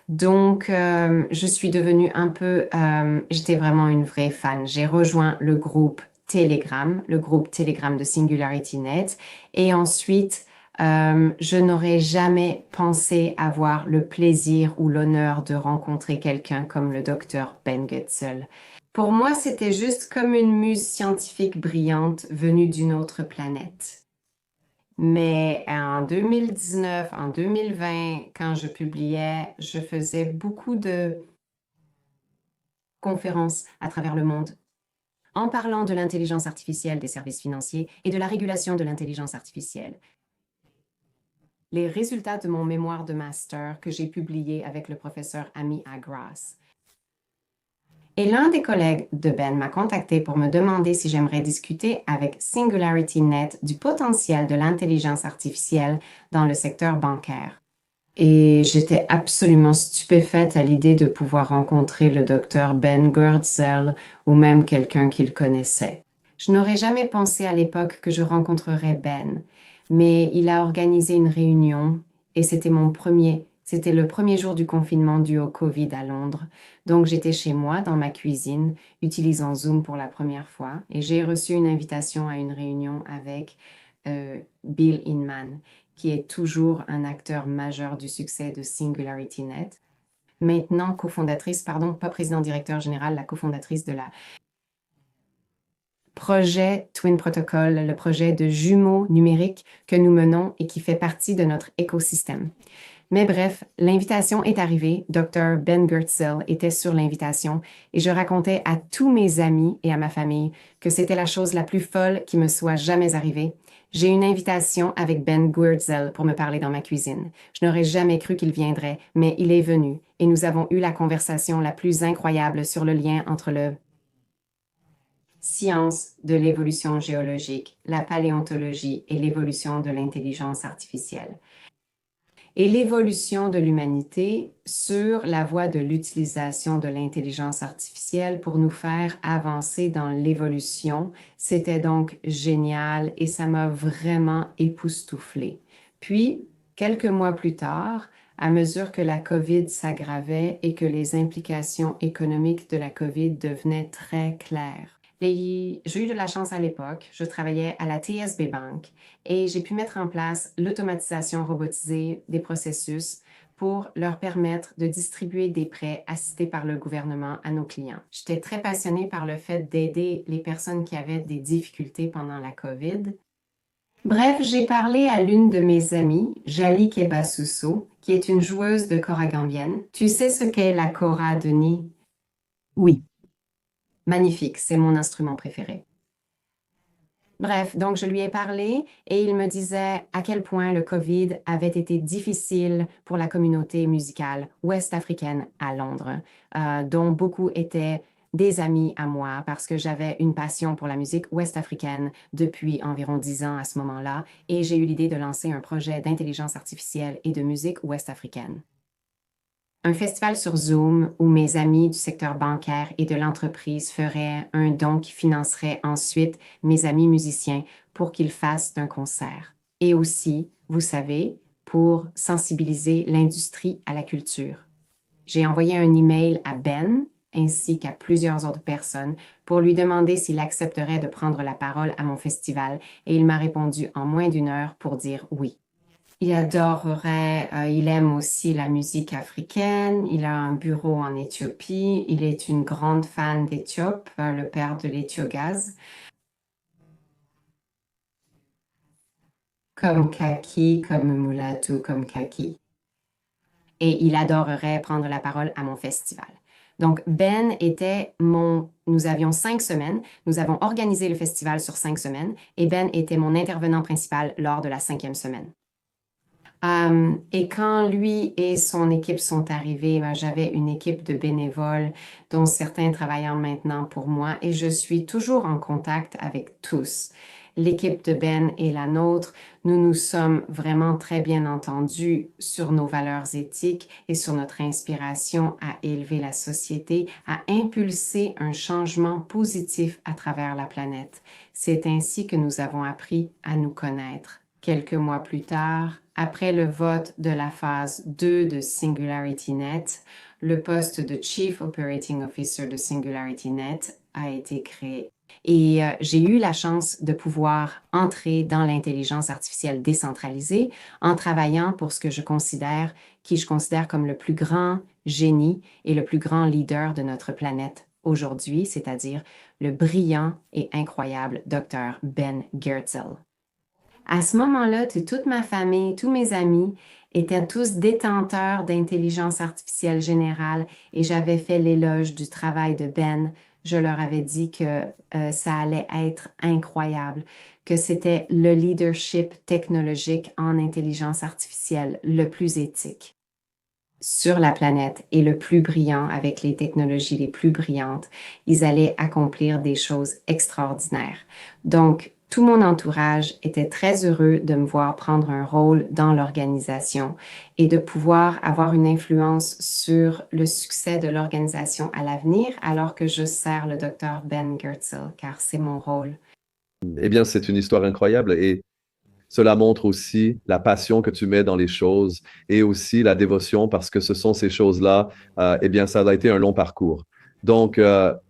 Donc, je suis devenue j'étais vraiment une vraie fan. J'ai rejoint le groupe Telegram de SingularityNet et ensuite, je n'aurais jamais pensé avoir le plaisir ou l'honneur de rencontrer quelqu'un comme le docteur Ben Goertzel. Pour moi, c'était juste comme une muse scientifique brillante venue d'une autre planète. Mais en 2019, en 2020, quand je publiais, je faisais beaucoup de conférences à travers le monde en parlant de l'intelligence artificielle des services financiers et de la régulation de l'intelligence artificielle. Les résultats de mon mémoire de master que j'ai publié avec le professeur Ami Agras. Et l'un des collègues de Ben m'a contacté pour me demander si j'aimerais discuter avec SingularityNet du potentiel de l'intelligence artificielle dans le secteur bancaire. Et j'étais absolument stupéfaite à l'idée de pouvoir rencontrer le docteur Ben Goertzel ou même quelqu'un qu'il connaissait. Je n'aurais jamais pensé à l'époque que je rencontrerais Ben, mais il a organisé une réunion et c'était le premier jour du confinement dû au COVID à Londres. Donc j'étais chez moi dans ma cuisine, utilisant Zoom pour la première fois et j'ai reçu une invitation à une réunion avec Bill Inman, qui est toujours un acteur majeur du succès de SingularityNet. Maintenant pas président-directeur général, la cofondatrice de la projet Twin Protocol, le projet de jumeaux numériques que nous menons et qui fait partie de notre écosystème. Mais bref, l'invitation est arrivée, Dr. Ben Goertzel était sur l'invitation et je racontais à tous mes amis et à ma famille que c'était la chose la plus folle qui me soit jamais arrivée. J'ai une invitation avec Ben Goertzel pour me parler dans ma cuisine. Je n'aurais jamais cru qu'il viendrait, mais il est venu et nous avons eu la conversation la plus incroyable sur le lien entre le science de l'évolution géologique, la paléontologie et l'évolution de l'intelligence artificielle. et l'évolution de l'humanité sur la voie de l'utilisation de l'intelligence artificielle pour nous faire avancer dans l'évolution. C'était donc génial et ça m'a vraiment époustouflée. Puis, quelques mois plus tard, à mesure que la COVID s'aggravait et que les implications économiques de la COVID devenaient très claires, j'ai eu de la chance à l'époque. Je travaillais à la TSB Bank et j'ai pu mettre en place l'automatisation robotisée des processus pour leur permettre de distribuer des prêts assistés par le gouvernement à nos clients. J'étais très passionnée par le fait d'aider les personnes qui avaient des difficultés pendant la COVID. Bref, j'ai parlé à l'une de mes amies, Jali Kebasuso, qui est une joueuse de kora gambienne. Tu sais ce qu'est la kora, Denis? Oui. Magnifique, c'est mon instrument préféré. Bref, donc je lui ai parlé et il me disait à quel point le COVID avait été difficile pour la communauté musicale ouest-africaine à Londres, dont beaucoup étaient des amis à moi parce que j'avais une passion pour la musique ouest-africaine depuis environ 10 ans à ce moment-là et j'ai eu l'idée de lancer un projet d'intelligence artificielle et de musique ouest-africaine. Un festival sur Zoom où mes amis du secteur bancaire et de l'entreprise feraient un don qui financerait ensuite mes amis musiciens pour qu'ils fassent un concert. Et aussi, vous savez, pour sensibiliser l'industrie à la culture. J'ai envoyé un email à Ben ainsi qu'à plusieurs autres personnes pour lui demander s'il accepterait de prendre la parole à mon festival et il m'a répondu en moins d'une heure pour dire oui. Il adorerait, il aime aussi la musique africaine, il a un bureau en Éthiopie, il est une grande fan d'Éthiopie, le père de l'Éthiogaz, comme Kaki, comme Mulatu, comme Kaki. Et il adorerait prendre la parole à mon festival. Donc, Ben était nous avions 5 semaines, nous avons organisé le festival sur 5 semaines, et Ben était mon intervenant principal lors de la 5e semaine. Et quand lui et son équipe sont arrivés, j'avais une équipe de bénévoles dont certains travaillent maintenant pour moi et je suis toujours en contact avec tous. L'équipe de Ben et la nôtre, nous nous sommes vraiment très bien entendus sur nos valeurs éthiques et sur notre inspiration à élever la société, à impulser un changement positif à travers la planète. C'est ainsi que nous avons appris à nous connaître. Quelques mois plus tard, après le vote de la phase 2 de SingularityNet, le poste de Chief Operating Officer de SingularityNet a été créé. Et j'ai eu la chance de pouvoir entrer dans l'intelligence artificielle décentralisée en travaillant pour ce que je considère comme le plus grand génie et le plus grand leader de notre planète aujourd'hui, c'est-à-dire le brillant et incroyable Dr. Ben Goertzel. À ce moment-là, toute ma famille, tous mes amis étaient tous détenteurs d'intelligence artificielle générale et j'avais fait l'éloge du travail de Ben. Je leur avais dit que ça allait être incroyable, que c'était le leadership technologique en intelligence artificielle le plus éthique sur la planète et le plus brillant avec les technologies les plus brillantes. Ils allaient accomplir des choses extraordinaires. Donc, tout mon entourage était très heureux de me voir prendre un rôle dans l'organisation et de pouvoir avoir une influence sur le succès de l'organisation à l'avenir alors que je sers le Dr. Ben Goertzel, car c'est mon rôle. Eh bien, c'est une histoire incroyable et cela montre aussi la passion que tu mets dans les choses et aussi la dévotion parce que ce sont ces choses-là, eh bien, ça a été un long parcours. Donc,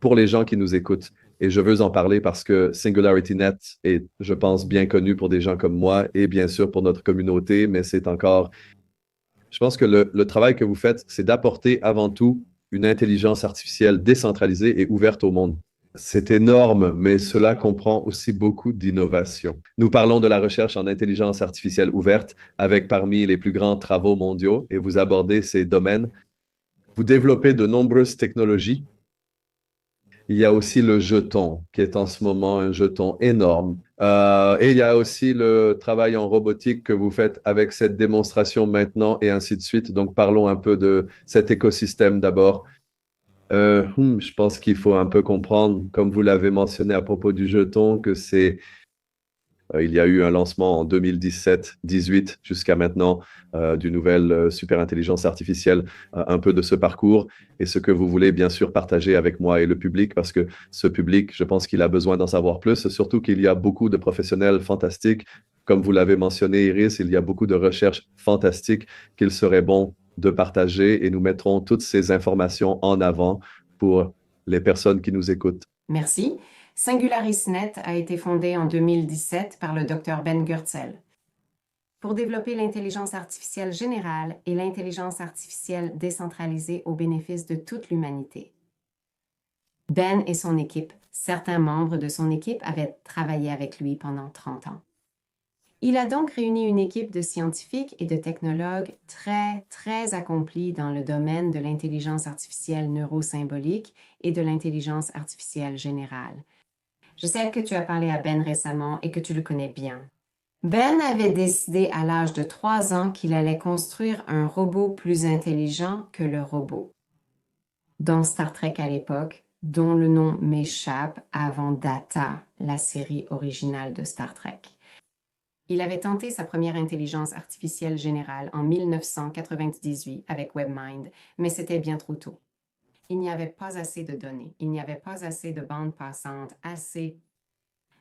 pour les gens qui nous écoutent, et je veux en parler parce que SingularityNet est, je pense, bien connu pour des gens comme moi et bien sûr pour notre communauté, mais c'est encore, je pense que le travail que vous faites, c'est d'apporter avant tout une intelligence artificielle décentralisée et ouverte au monde. C'est énorme, mais cela comprend aussi beaucoup d'innovation. Nous parlons de la recherche en intelligence artificielle ouverte avec parmi les plus grands travaux mondiaux et vous abordez ces domaines. Vous développez de nombreuses technologies. Il y a aussi le jeton, qui est en ce moment un jeton énorme. Et il y a aussi le travail en robotique que vous faites avec cette démonstration maintenant et ainsi de suite. Donc, parlons un peu de cet écosystème d'abord. Je pense qu'il faut un peu comprendre, comme vous l'avez mentionné à propos du jeton, que c'est Il y a eu un lancement en 2017-18 jusqu'à maintenant d'une nouvelle superintelligence artificielle, un peu de ce parcours et ce que vous voulez bien sûr partager avec moi et le public parce que ce public, je pense qu'il a besoin d'en savoir plus, surtout qu'il y a beaucoup de professionnels fantastiques. Comme vous l'avez mentionné, Iris, il y a beaucoup de recherches fantastiques qu'il serait bon de partager et nous mettrons toutes ces informations en avant pour les personnes qui nous écoutent. Merci. SingularisNet a été fondé en 2017 par le Dr. Ben Goertzel pour développer l'intelligence artificielle générale et l'intelligence artificielle décentralisée au bénéfice de toute l'humanité. Ben et son équipe, certains membres de son équipe avaient travaillé avec lui pendant 30 ans. Il a donc réuni une équipe de scientifiques et de technologues très accomplis dans le domaine de l'intelligence artificielle neurosymbolique et de l'intelligence artificielle générale. Je sais que tu as parlé à Ben récemment et que tu le connais bien. Ben avait décidé à l'âge de 3 ans qu'il allait construire un robot plus intelligent que le robot. Dans Star Trek à l'époque, dont le nom m'échappe avant Data, la série originale de Star Trek. Il avait tenté sa première intelligence artificielle générale en 1998 avec WebMind, mais c'était bien trop tôt. Il n'y avait pas assez de données, il n'y avait pas assez de bandes passantes, assez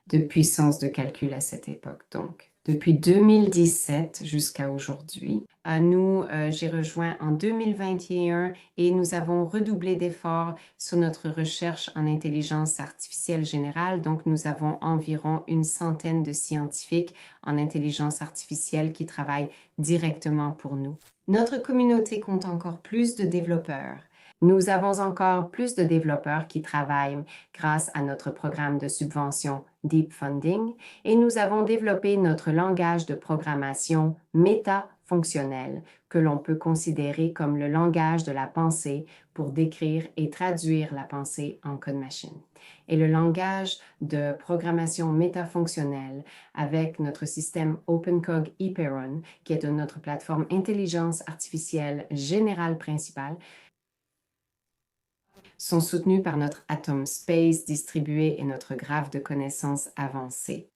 de puissance de calcul à cette époque. Donc, depuis 2017 jusqu'à aujourd'hui, j'ai rejoint en 2021 et nous avons redoublé d'efforts sur notre recherche en intelligence artificielle générale. Donc, nous avons environ une centaine de scientifiques en intelligence artificielle qui travaillent directement pour nous. Notre communauté compte encore plus de développeurs. Nous avons encore plus de développeurs qui travaillent grâce à notre programme de subvention Deep Funding et nous avons développé notre langage de programmation métafonctionnel que l'on peut considérer comme le langage de la pensée pour décrire et traduire la pensée en code machine. Et le langage de programmation métafonctionnelle avec notre système OpenCog Hyperon, qui est notre plateforme intelligence artificielle générale principale, sont soutenus par notre Atom Space distribué et notre graphe de connaissances avancé.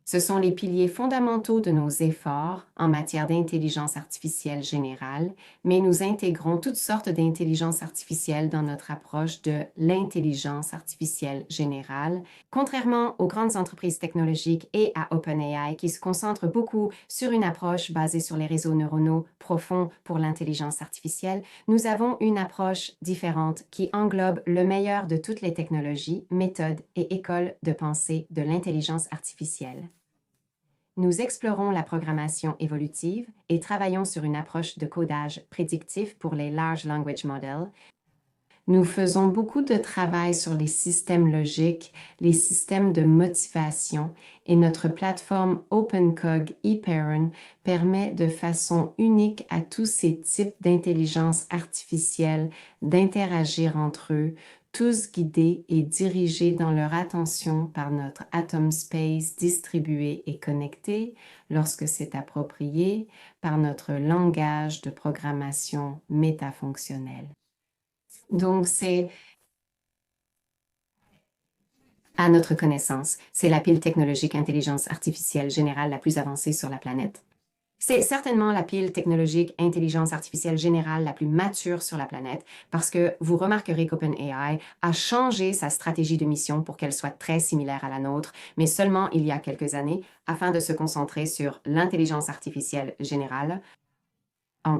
Ce sont les piliers fondamentaux de nos efforts en matière d'intelligence artificielle générale, mais nous intégrons toutes sortes d'intelligence artificielle dans notre approche de l'intelligence artificielle générale, contrairement aux grandes entreprises technologiques et à OpenAI qui se concentrent beaucoup sur une approche basée sur les réseaux neuronaux profonds pour l'intelligence artificielle. Nous avons une approche différente qui englobe le meilleur de toutes les technologies, méthodes et écoles de pensée de l'intelligence artificielle. Nous explorons la programmation évolutive et travaillons sur une approche de codage prédictif pour les Large Language Models. Nous faisons beaucoup de travail sur les systèmes logiques, les systèmes de motivation et notre plateforme OpenCog Hyperon permet de façon unique à tous ces types d'intelligence artificielle d'interagir entre eux, tous guidés et dirigés dans leur attention par notre Atom Space distribué et connecté, lorsque c'est approprié, par notre langage de programmation métafonctionnelle. Donc, à notre connaissance, c'est la pile technologique intelligence artificielle générale la plus avancée sur la planète. C'est certainement la pile technologique intelligence artificielle générale la plus mature sur la planète parce que vous remarquerez qu'OpenAI a changé sa stratégie de mission pour qu'elle soit très similaire à la nôtre, mais seulement il y a quelques années, afin de se concentrer sur l'intelligence artificielle générale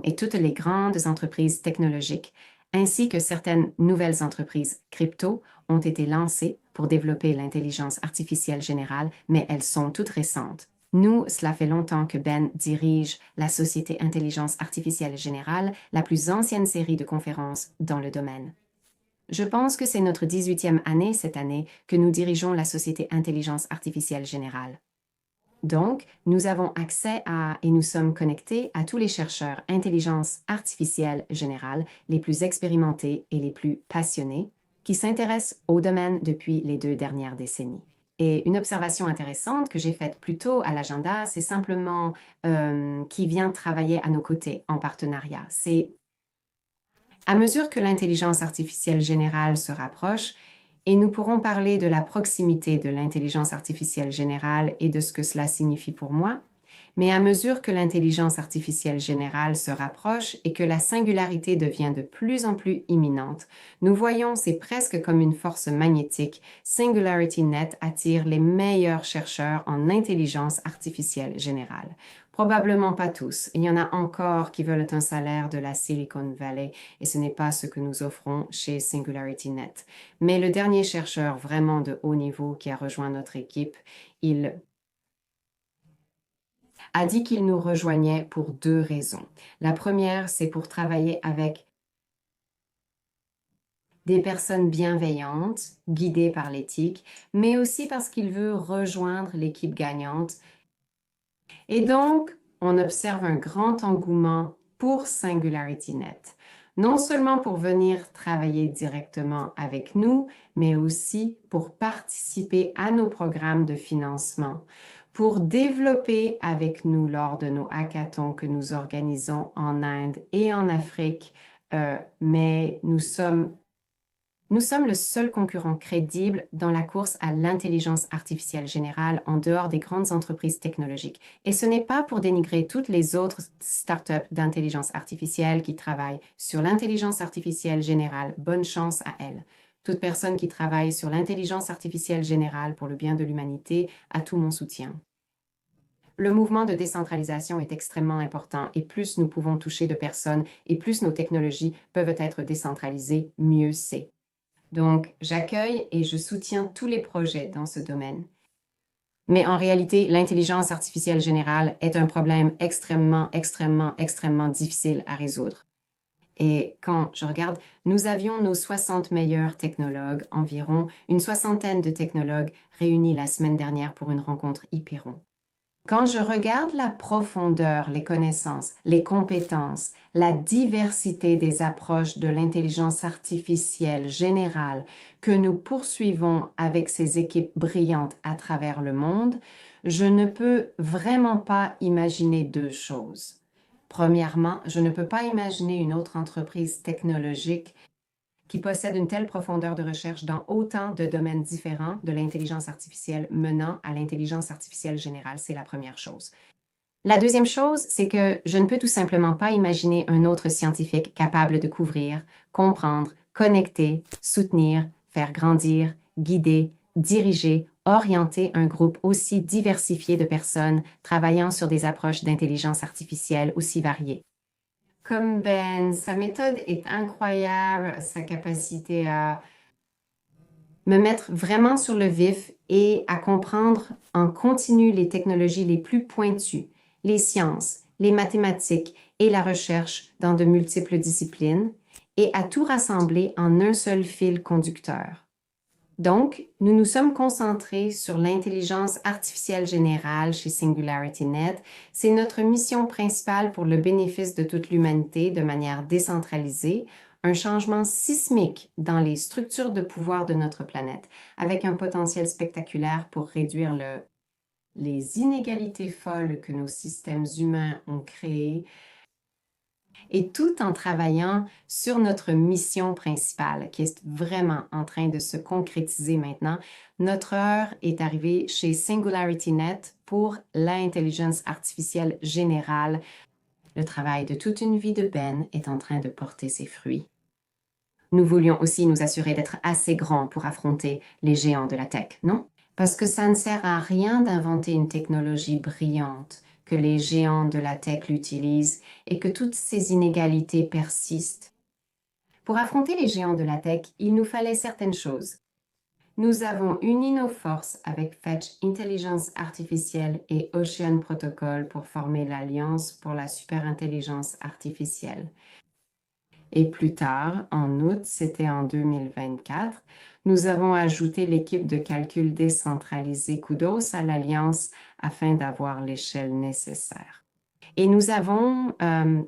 et toutes les grandes entreprises technologiques ainsi que certaines nouvelles entreprises crypto ont été lancées pour développer l'intelligence artificielle générale, mais elles sont toutes récentes. Nous, cela fait longtemps que Ben dirige la Société Intelligence Artificielle Générale, la plus ancienne série de conférences dans le domaine. Je pense que c'est notre 18e année cette année que nous dirigeons la Société Intelligence Artificielle Générale. Donc, nous avons accès à et nous sommes connectés à tous les chercheurs intelligence artificielle générale les plus expérimentés et les plus passionnés qui s'intéressent au domaine depuis les 2 dernières décennies. Et une observation intéressante que j'ai faite plus tôt à l'agenda, c'est simplement qui vient travailler à nos côtés en partenariat. C'est à mesure que l'intelligence artificielle générale se rapproche, Et nous pourrons parler de la proximité de l'intelligence artificielle générale et de ce que cela signifie pour moi. Mais à mesure que l'intelligence artificielle générale se rapproche et que la singularité devient de plus en plus imminente, nous voyons, c'est presque comme une force magnétique, SingularityNet attire les meilleurs chercheurs en intelligence artificielle générale. Probablement pas tous. Il y en a encore qui veulent un salaire de la Silicon Valley et ce n'est pas ce que nous offrons chez SingularityNet. Mais le dernier chercheur vraiment de haut niveau qui a rejoint notre équipe, il a dit qu'il nous rejoignait pour 2 raisons. La première, c'est pour travailler avec des personnes bienveillantes, guidées par l'éthique, mais aussi parce qu'il veut rejoindre l'équipe gagnante. Et donc, on observe un grand engouement pour SingularityNet, non seulement pour venir travailler directement avec nous, mais aussi pour participer à nos programmes de financement, pour développer avec nous lors de nos hackathons que nous organisons en Inde et en Afrique, mais nous sommes le seul concurrent crédible dans la course à l'intelligence artificielle générale en dehors des grandes entreprises technologiques. Et ce n'est pas pour dénigrer toutes les autres startups d'intelligence artificielle qui travaillent sur l'intelligence artificielle générale. Bonne chance à elles. Toute personne qui travaille sur l'intelligence artificielle générale pour le bien de l'humanité a tout mon soutien. Le mouvement de décentralisation est extrêmement important et plus nous pouvons toucher de personnes et plus nos technologies peuvent être décentralisées, mieux c'est. Donc, j'accueille et je soutiens tous les projets dans ce domaine. Mais en réalité, l'intelligence artificielle générale est un problème extrêmement difficile à résoudre. Et quand je regarde, nous avions nos 60 meilleurs technologues, environ une soixantaine de technologues réunis la semaine dernière pour une rencontre Hyperon. Quand je regarde la profondeur, les connaissances, les compétences, la diversité des approches de l'intelligence artificielle générale que nous poursuivons avec ces équipes brillantes à travers le monde, je ne peux vraiment pas imaginer 2 choses. Premièrement, je ne peux pas imaginer une autre entreprise technologique qui possède une telle profondeur de recherche dans autant de domaines différents de l'intelligence artificielle menant à l'intelligence artificielle générale. C'est la première chose. La deuxième chose, c'est que je ne peux tout simplement pas imaginer un autre scientifique capable de couvrir, comprendre, connecter, soutenir, faire grandir, guider, diriger, orienter un groupe aussi diversifié de personnes travaillant sur des approches d'intelligence artificielle aussi variées. Comme Ben, sa méthode est incroyable, sa capacité à me mettre vraiment sur le vif et à comprendre en continu les technologies les plus pointues, les sciences, les mathématiques et la recherche dans de multiples disciplines et à tout rassembler en un seul fil conducteur. Donc, nous nous sommes concentrés sur l'intelligence artificielle générale chez SingularityNet. C'est notre mission principale pour le bénéfice de toute l'humanité de manière décentralisée, un changement sismique dans les structures de pouvoir de notre planète, avec un potentiel spectaculaire pour réduire les inégalités folles que nos systèmes humains ont créées, et tout en travaillant sur notre mission principale, qui est vraiment en train de se concrétiser maintenant. Notre heure est arrivée chez SingularityNet pour l'intelligence artificielle générale. Le travail de toute une vie de Ben est en train de porter ses fruits. Nous voulions aussi nous assurer d'être assez grands pour affronter les géants de la tech, non? Parce que ça ne sert à rien d'inventer une technologie brillante, que les géants de la tech l'utilisent et que toutes ces inégalités persistent. Pour affronter les géants de la tech, il nous fallait certaines choses. Nous avons uni nos forces avec Fetch Intelligence Artificielle et Ocean Protocol pour former l'Alliance pour la superintelligence artificielle. Et plus tard, en août, c'était en 2024, nous avons ajouté l'équipe de calcul décentralisé Kudos à l'Alliance afin d'avoir l'échelle nécessaire. Et nous avons,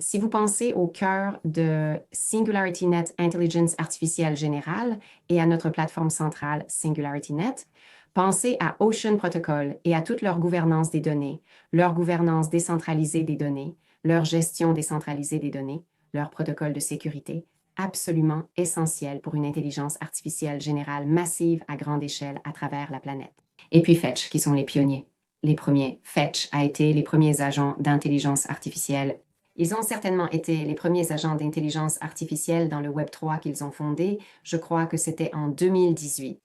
si vous pensez au cœur de SingularityNet Intelligence Artificielle Générale et à notre plateforme centrale SingularityNet, pensez à Ocean Protocol et à toute leur gouvernance des données, leur gouvernance décentralisée des données, leur gestion décentralisée des données, leur protocole de sécurité, absolument essentiel pour une intelligence artificielle générale massive à grande échelle à travers la planète. Et puis Fetch, qui sont les pionniers. Les premiers. Fetch a été les premiers agents d'intelligence artificielle. Ils ont certainement été les premiers agents d'intelligence artificielle dans le Web3 qu'ils ont fondé. Je crois que c'était en 2018.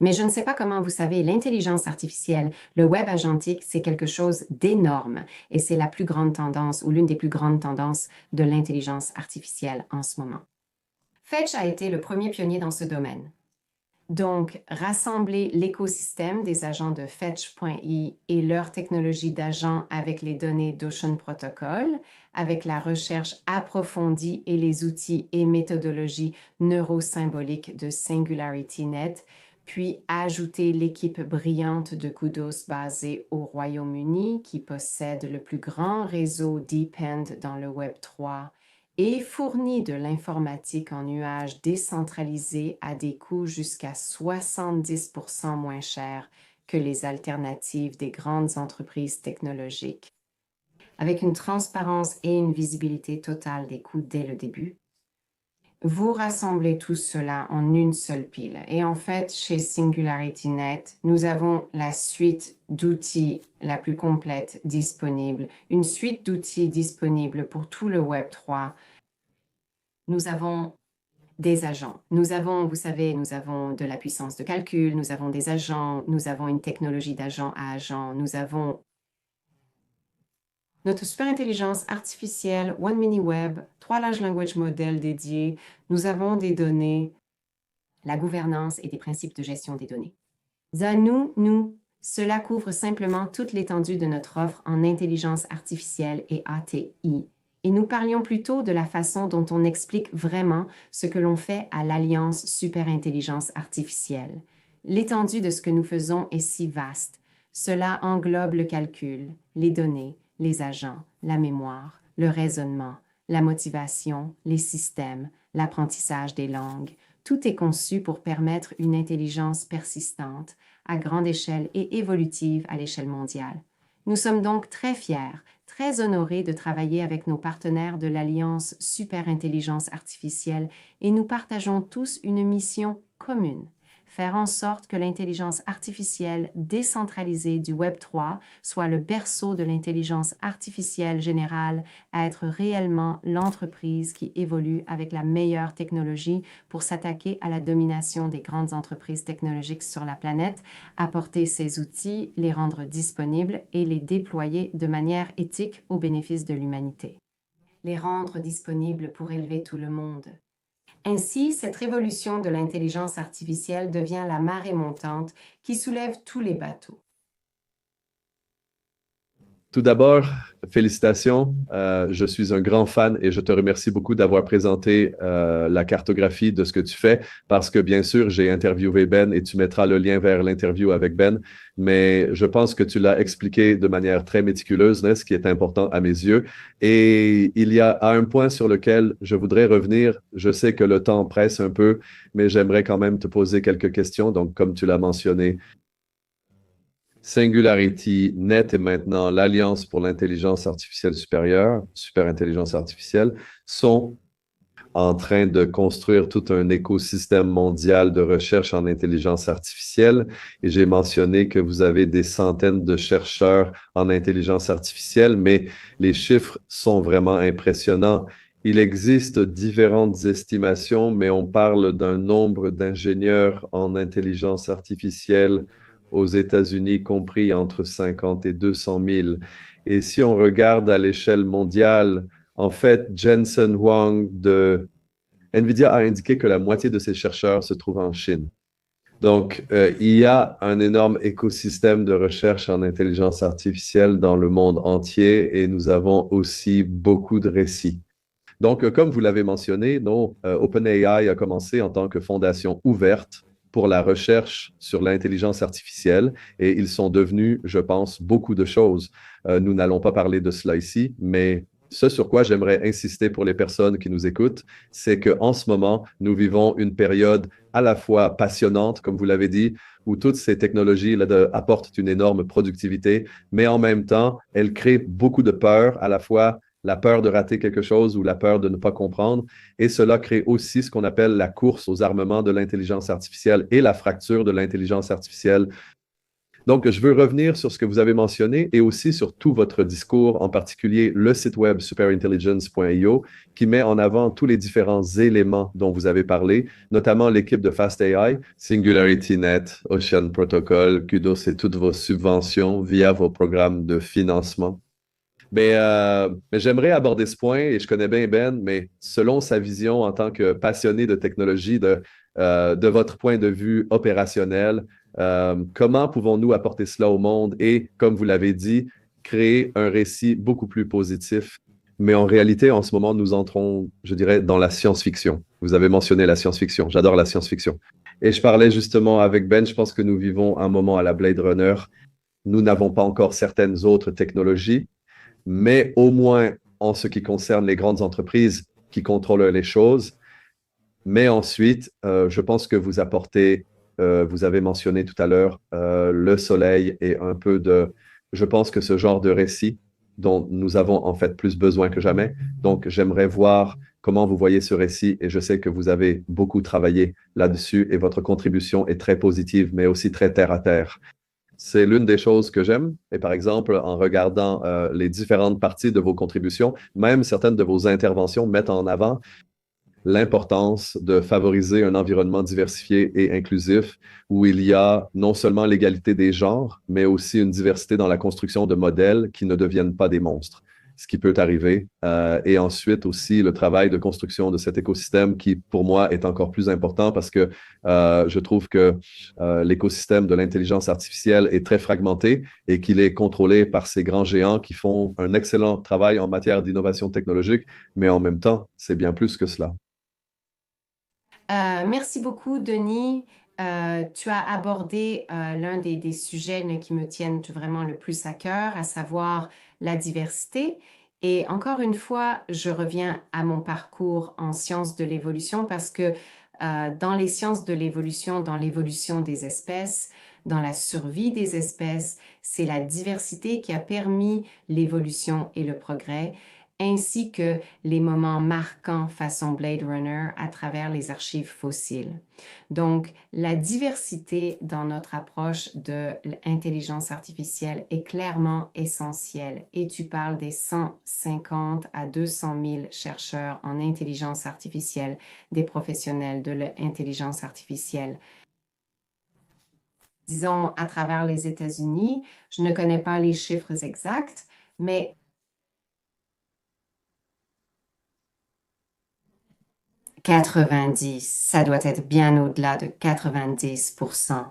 Mais je ne sais pas comment vous savez, l'intelligence artificielle, le web agentique, c'est quelque chose d'énorme et c'est la plus grande tendance ou l'une des plus grandes tendances de l'intelligence artificielle en ce moment. Fetch a été le premier pionnier dans ce domaine. Donc, rassembler l'écosystème des agents de Fetch.ai et leur technologie d'agents avec les données d'Ocean Protocol, avec la recherche approfondie et les outils et méthodologies neurosymboliques de SingularityNet, puis ajouter l'équipe brillante de Kudos basée au Royaume-Uni qui possède le plus grand réseau DeepEnd dans le Web3 et fournit de l'informatique en nuage décentralisé à des coûts jusqu'à 70% moins chers que les alternatives des grandes entreprises technologiques, avec une transparence et une visibilité totale des coûts dès le début. Vous rassemblez tout cela en une seule pile. Et en fait, chez SingularityNet, nous avons la suite d'outils la plus complète disponible, une suite d'outils disponibles pour tout le Web3. Nous avons des agents. Nous avons, vous savez, nous avons de la puissance de calcul, nous avons des agents, nous avons une technologie d'agent à agent, nous avons notre super intelligence artificielle, One Mini Web, 3 large language models dédiés, nous avons des données, la gouvernance et des principes de gestion des données. À nous, cela couvre simplement toute l'étendue de notre offre en intelligence artificielle et ATI. Et nous parlions plutôt de la façon dont on explique vraiment ce que l'on fait à l'Alliance Superintelligence Artificielle. L'étendue de ce que nous faisons est si vaste. Cela englobe le calcul, les données, les agents, la mémoire, le raisonnement, la motivation, les systèmes, l'apprentissage des langues. Tout est conçu pour permettre une intelligence persistante, à grande échelle et évolutive à l'échelle mondiale. Nous sommes donc très fiers, très honorés de travailler avec nos partenaires de l'Alliance Superintelligence Artificielle et nous partageons tous une mission commune. Faire en sorte que l'intelligence artificielle décentralisée du Web3 soit le berceau de l'intelligence artificielle générale, à être réellement l'entreprise qui évolue avec la meilleure technologie pour s'attaquer à la domination des grandes entreprises technologiques sur la planète, apporter ces outils, les rendre disponibles et les déployer de manière éthique au bénéfice de l'humanité. Les rendre disponibles pour élever tout le monde. Ainsi, cette révolution de l'intelligence artificielle devient la marée montante qui soulève tous les bateaux. Tout d'abord, félicitations. Je suis un grand fan et je te remercie beaucoup d'avoir présenté la cartographie de ce que tu fais parce que, bien sûr, j'ai interviewé Ben et tu mettras le lien vers l'interview avec Ben, mais je pense que tu l'as expliqué de manière très méticuleuse, ce qui est important à mes yeux. Et il y a un point sur lequel je voudrais revenir. Je sais que le temps presse un peu, mais j'aimerais quand même te poser quelques questions. Donc, comme tu l'as mentionné, SingularityNet est maintenant l'Alliance pour l'intelligence artificielle supérieure, superintelligence artificielle, sont en train de construire tout un écosystème mondial de recherche en intelligence artificielle. Et j'ai mentionné que vous avez des centaines de chercheurs en intelligence artificielle, mais les chiffres sont vraiment impressionnants. Il existe différentes estimations, mais on parle d'un nombre d'ingénieurs en intelligence artificielle aux États-Unis, compris entre 50 et 200 000. Et si on regarde à l'échelle mondiale, en fait, Jensen Huang de NVIDIA a indiqué que la moitié de ses chercheurs se trouvent en Chine. Donc, il y a un énorme écosystème de recherche en intelligence artificielle dans le monde entier et nous avons aussi beaucoup de récits. Donc, comme vous l'avez mentionné, OpenAI a commencé en tant que fondation ouverte pour la recherche sur l'intelligence artificielle et ils sont devenus, je pense, beaucoup de choses. Nous n'allons pas parler de cela ici, mais ce sur quoi j'aimerais insister pour les personnes qui nous écoutent, c'est qu'en ce moment, nous vivons une période à la fois passionnante, comme vous l'avez dit, où toutes ces technologies apportent une énorme productivité, mais en même temps, elles créent beaucoup de peur, à la fois la peur de rater quelque chose ou la peur de ne pas comprendre. Et cela crée aussi ce qu'on appelle la course aux armements de l'intelligence artificielle et la fracture de l'intelligence artificielle. Donc, je veux revenir sur ce que vous avez mentionné et aussi sur tout votre discours, en particulier le site web superintelligence.io, qui met en avant tous les différents éléments dont vous avez parlé, notamment l'équipe de FastAI, SingularityNet, Ocean Protocol, Kudos et toutes vos subventions via vos programmes de financement. Mais j'aimerais aborder ce point et je connais bien Ben, mais selon sa vision en tant que passionné de technologie, de votre point de vue opérationnel, comment pouvons-nous apporter cela au monde et, comme vous l'avez dit, créer un récit beaucoup plus positif? Mais en réalité, en ce moment, nous entrons, je dirais, dans la science-fiction. Vous avez mentionné la science-fiction. J'adore la science-fiction. Et je parlais justement avec Ben, je pense que nous vivons un moment à la Blade Runner. Nous n'avons pas encore certaines autres technologies, mais au moins en ce qui concerne les grandes entreprises qui contrôlent les choses. Mais ensuite, je pense que vous apportez, vous avez mentionné tout à l'heure, le soleil et un peu de, je pense que ce genre de récit dont nous avons en fait plus besoin que jamais. Donc, j'aimerais voir comment vous voyez ce récit et je sais que vous avez beaucoup travaillé là-dessus et votre contribution est très positive, mais aussi très terre à terre. C'est l'une des choses que j'aime. Et par exemple, en regardant les différentes parties de vos contributions, même certaines de vos interventions mettent en avant l'importance de favoriser un environnement diversifié et inclusif où il y a non seulement l'égalité des genres, mais aussi une diversité dans la construction de modèles qui ne deviennent pas des monstres, ce qui peut arriver. Et ensuite aussi le travail de construction de cet écosystème qui, pour moi, est encore plus important parce que je trouve que l'écosystème de l'intelligence artificielle est très fragmenté et qu'il est contrôlé par ces grands géants qui font un excellent travail en matière d'innovation technologique, mais en même temps, c'est bien plus que cela. Merci beaucoup, Denis. Tu as abordé l'un des sujets là, qui me tiennent vraiment le plus à cœur, à savoir la diversité. Et encore une fois, je reviens à mon parcours en sciences de l'évolution parce que dans les sciences de l'évolution, dans l'évolution des espèces, dans la survie des espèces, c'est la diversité qui a permis l'évolution et le progrès, ainsi que les moments marquants façon Blade Runner à travers les archives fossiles. Donc, la diversité dans notre approche de l'intelligence artificielle est clairement essentielle. Et tu parles des 150 à 200 000 chercheurs en intelligence artificielle, des professionnels de l'intelligence artificielle. Disons, à travers les États-Unis, je ne connais pas les chiffres exacts, mais 90, ça doit être bien au-delà de 90%.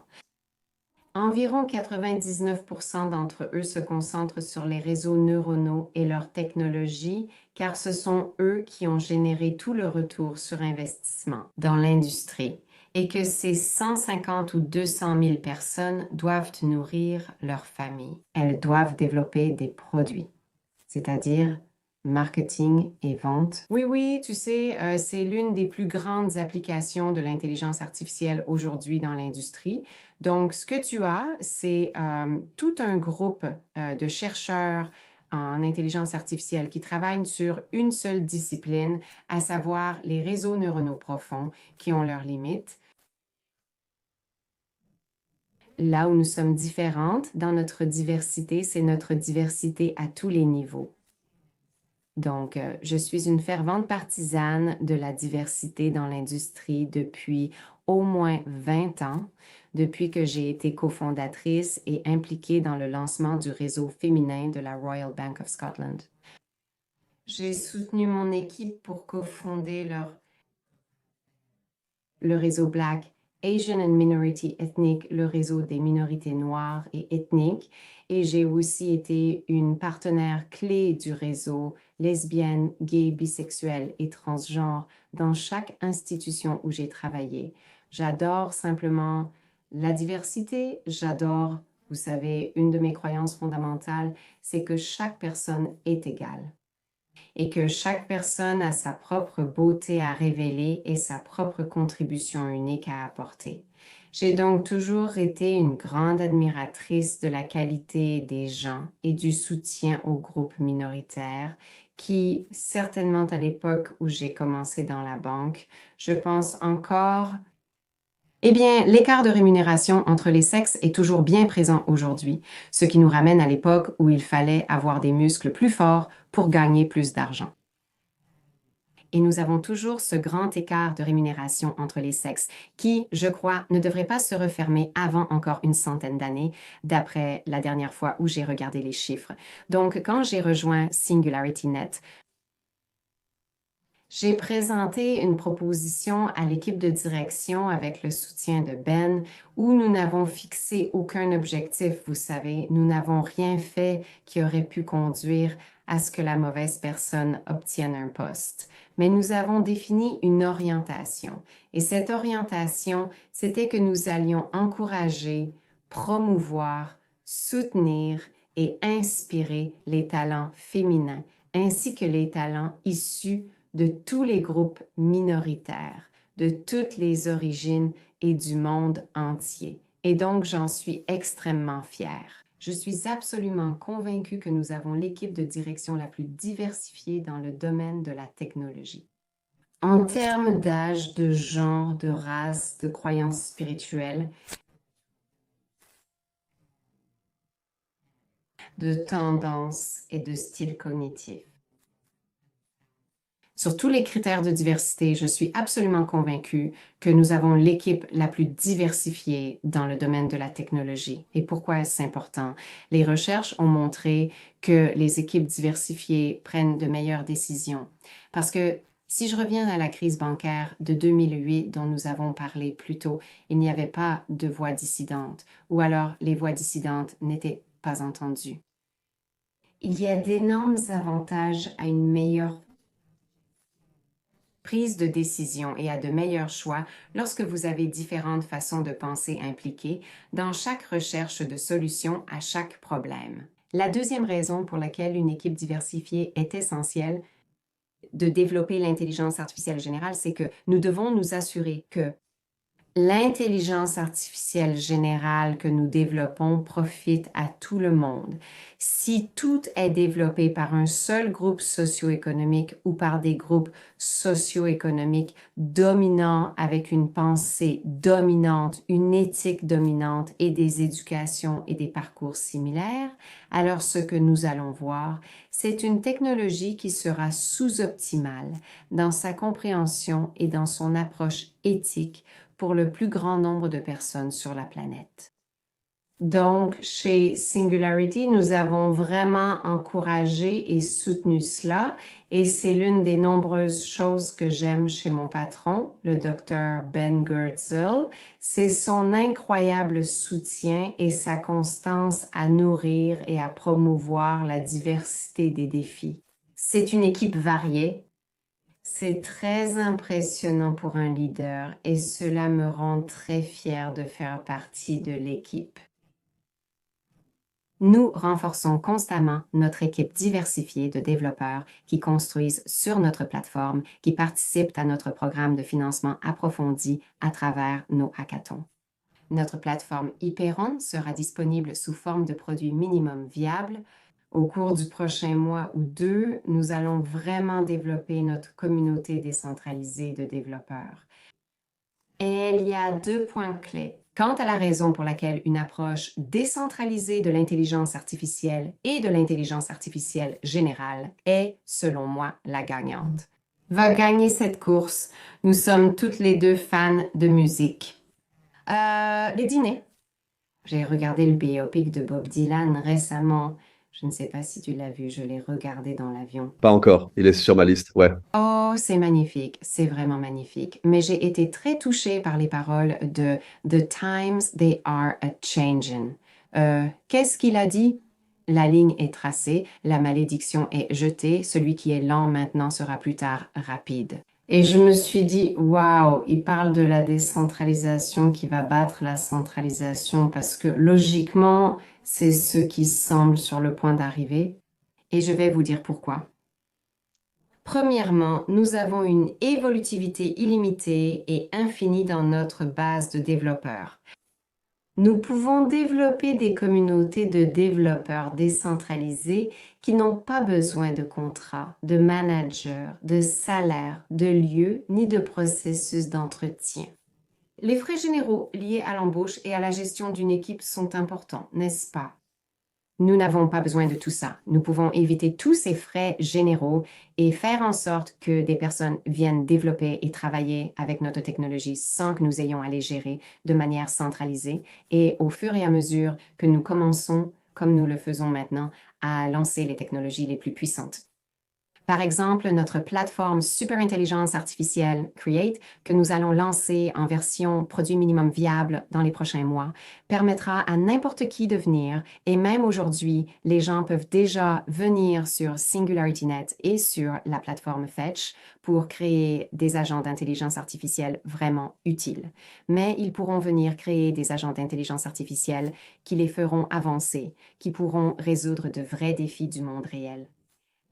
Environ 99% d'entre eux se concentrent sur les réseaux neuronaux et leur technologie, car ce sont eux qui ont généré tout le retour sur investissement dans l'industrie, et que ces 150 ou 200 000 personnes doivent nourrir leur famille. Elles doivent développer des produits, c'est-à-dire marketing et vente. Oui, oui, tu sais, c'est l'une des plus grandes applications de l'intelligence artificielle aujourd'hui dans l'industrie. Donc, ce que tu as, c'est tout un groupe de chercheurs en intelligence artificielle qui travaillent sur une seule discipline, à savoir les réseaux neuronaux profonds qui ont leurs limites. Là où nous sommes différentes dans notre diversité, c'est notre diversité à tous les niveaux. Donc, je suis une fervente partisane de la diversité dans l'industrie depuis au moins 20 ans, depuis que j'ai été cofondatrice et impliquée dans le lancement du réseau féminin de la Royal Bank of Scotland. J'ai soutenu mon équipe pour cofonder le réseau Black, Asian and Minority Ethnic, le réseau des minorités noires et ethniques, et j'ai aussi été une partenaire clé du réseau lesbienne, gay, bisexuelle et transgenre dans chaque institution où j'ai travaillé. J'adore simplement la diversité, j'adore, vous savez, une de mes croyances fondamentales, c'est que chaque personne est égale et que chaque personne a sa propre beauté à révéler et sa propre contribution unique à apporter. J'ai donc toujours été une grande admiratrice de la qualité des gens et du soutien aux groupes minoritaires qui, certainement à l'époque où j'ai commencé dans la banque, je pense encore. Eh bien, l'écart de rémunération entre les sexes est toujours bien présent aujourd'hui, ce qui nous ramène à l'époque où il fallait avoir des muscles plus forts pour gagner plus d'argent. Et nous avons toujours ce grand écart de rémunération entre les sexes qui, je crois, ne devrait pas se refermer avant encore une centaine d'années, d'après la dernière fois où j'ai regardé les chiffres. Donc, quand j'ai rejoint SingularityNet, j'ai présenté une proposition à l'équipe de direction avec le soutien de Ben où nous n'avons fixé aucun objectif, vous savez, nous n'avons rien fait qui aurait pu conduire à ce que la mauvaise personne obtienne un poste. Mais nous avons défini une orientation. Et cette orientation, c'était que nous allions encourager, promouvoir, soutenir et inspirer les talents féminins, ainsi que les talents issus de tous les groupes minoritaires, de toutes les origines et du monde entier. Et donc, j'en suis extrêmement fière. Je suis absolument convaincue que nous avons l'équipe de direction la plus diversifiée dans le domaine de la technologie. En termes d'âge, de genre, de race, de croyances spirituelles, de tendances et de styles cognitifs. Sur tous les critères de diversité, je suis absolument convaincue que nous avons l'équipe la plus diversifiée dans le domaine de la technologie. Et pourquoi est-ce important? Les recherches ont montré que les équipes diversifiées prennent de meilleures décisions. Parce que si je reviens à la crise bancaire de 2008 dont nous avons parlé plus tôt, il n'y avait pas de voix dissidentes, ou alors les voix dissidentes n'étaient pas entendues. Il y a d'énormes avantages à une meilleure prise de décision et à de meilleurs choix lorsque vous avez différentes façons de penser impliquées dans chaque recherche de solutions à chaque problème. La deuxième raison pour laquelle une équipe diversifiée est essentielle de développer l'intelligence artificielle générale, c'est que nous devons nous assurer que l'intelligence artificielle générale que nous développons profite à tout le monde. Si tout est développé par un seul groupe socio-économique ou par des groupes socio-économiques dominants avec une pensée dominante, une éthique dominante et des éducations et des parcours similaires, alors ce que nous allons voir, c'est une technologie qui sera sous-optimale dans sa compréhension et dans son approche éthique pour le plus grand nombre de personnes sur la planète. Donc, chez Singularity, nous avons vraiment encouragé et soutenu cela et c'est l'une des nombreuses choses que j'aime chez mon patron, le Dr. Ben Goertzel. C'est son incroyable soutien et sa constance à nourrir et à promouvoir la diversité des défis. C'est une équipe variée. C'est très impressionnant pour un leader et cela me rend très fière de faire partie de l'équipe. Nous renforçons constamment notre équipe diversifiée de développeurs qui construisent sur notre plateforme, qui participent à notre programme de financement approfondi à travers nos hackathons. Notre plateforme Hyperon sera disponible sous forme de produits minimum viables. Au cours du prochain mois ou deux, nous allons vraiment développer notre communauté décentralisée de développeurs. Et il y a 2 points clés. Quant à la raison pour laquelle une approche décentralisée de l'intelligence artificielle et de l'intelligence artificielle générale est, selon moi, la gagnante. Va gagner cette course. Nous sommes toutes les deux fans de musique. Les dîners. J'ai regardé le biopic de Bob Dylan récemment. Je ne sais pas si tu l'as vu, je l'ai regardé dans l'avion. Pas encore. Il est sur ma liste, ouais. Oh, c'est magnifique, c'est vraiment magnifique. Mais j'ai été très touchée par les paroles de The times they are a changin'. Qu'est-ce qu'il a dit? La ligne est tracée, la malédiction est jetée, celui qui est lent maintenant sera plus tard rapide. Et je me suis dit, waouh, il parle de la décentralisation qui va battre la centralisation parce que logiquement, c'est ce qui semble sur le point d'arriver. Et je vais vous dire pourquoi. Premièrement, nous avons une évolutivité illimitée et infinie dans notre base de développeurs. Nous pouvons développer des communautés de développeurs décentralisés qui n'ont pas besoin de contrats, de managers, de salaires, de lieux ni de processus d'entretien. Les frais généraux liés à l'embauche et à la gestion d'une équipe sont importants, n'est-ce pas? Nous n'avons pas besoin de tout ça. Nous pouvons éviter tous ces frais généraux et faire en sorte que des personnes viennent développer et travailler avec notre technologie sans que nous ayons à les gérer de manière centralisée. Et au fur et à mesure que nous commençons, comme nous le faisons maintenant, à lancer les technologies les plus puissantes. Par exemple, notre plateforme Super Intelligence Artificielle Create, que nous allons lancer en version produit minimum viable dans les prochains mois, permettra à n'importe qui de venir, et même aujourd'hui, les gens peuvent déjà venir sur SingularityNet et sur la plateforme Fetch pour créer des agents d'intelligence artificielle vraiment utiles. Mais ils pourront venir créer des agents d'intelligence artificielle qui les feront avancer, qui pourront résoudre de vrais défis du monde réel.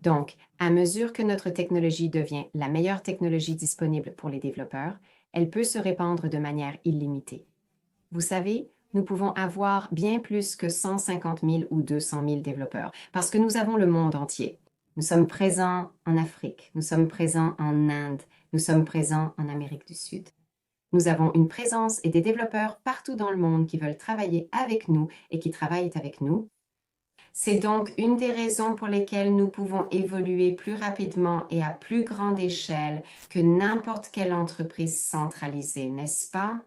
Donc, à mesure que notre technologie devient la meilleure technologie disponible pour les développeurs, elle peut se répandre de manière illimitée. Vous savez, nous pouvons avoir bien plus que 150 000 ou 200 000 développeurs parce que nous avons le monde entier. Nous sommes présents en Afrique, nous sommes présents en Inde, nous sommes présents en Amérique du Sud. Nous avons une présence et des développeurs partout dans le monde qui veulent travailler avec nous et qui travaillent avec nous. C'est donc une des raisons pour lesquelles nous pouvons évoluer plus rapidement et à plus grande échelle que n'importe quelle entreprise centralisée, n'est-ce pas?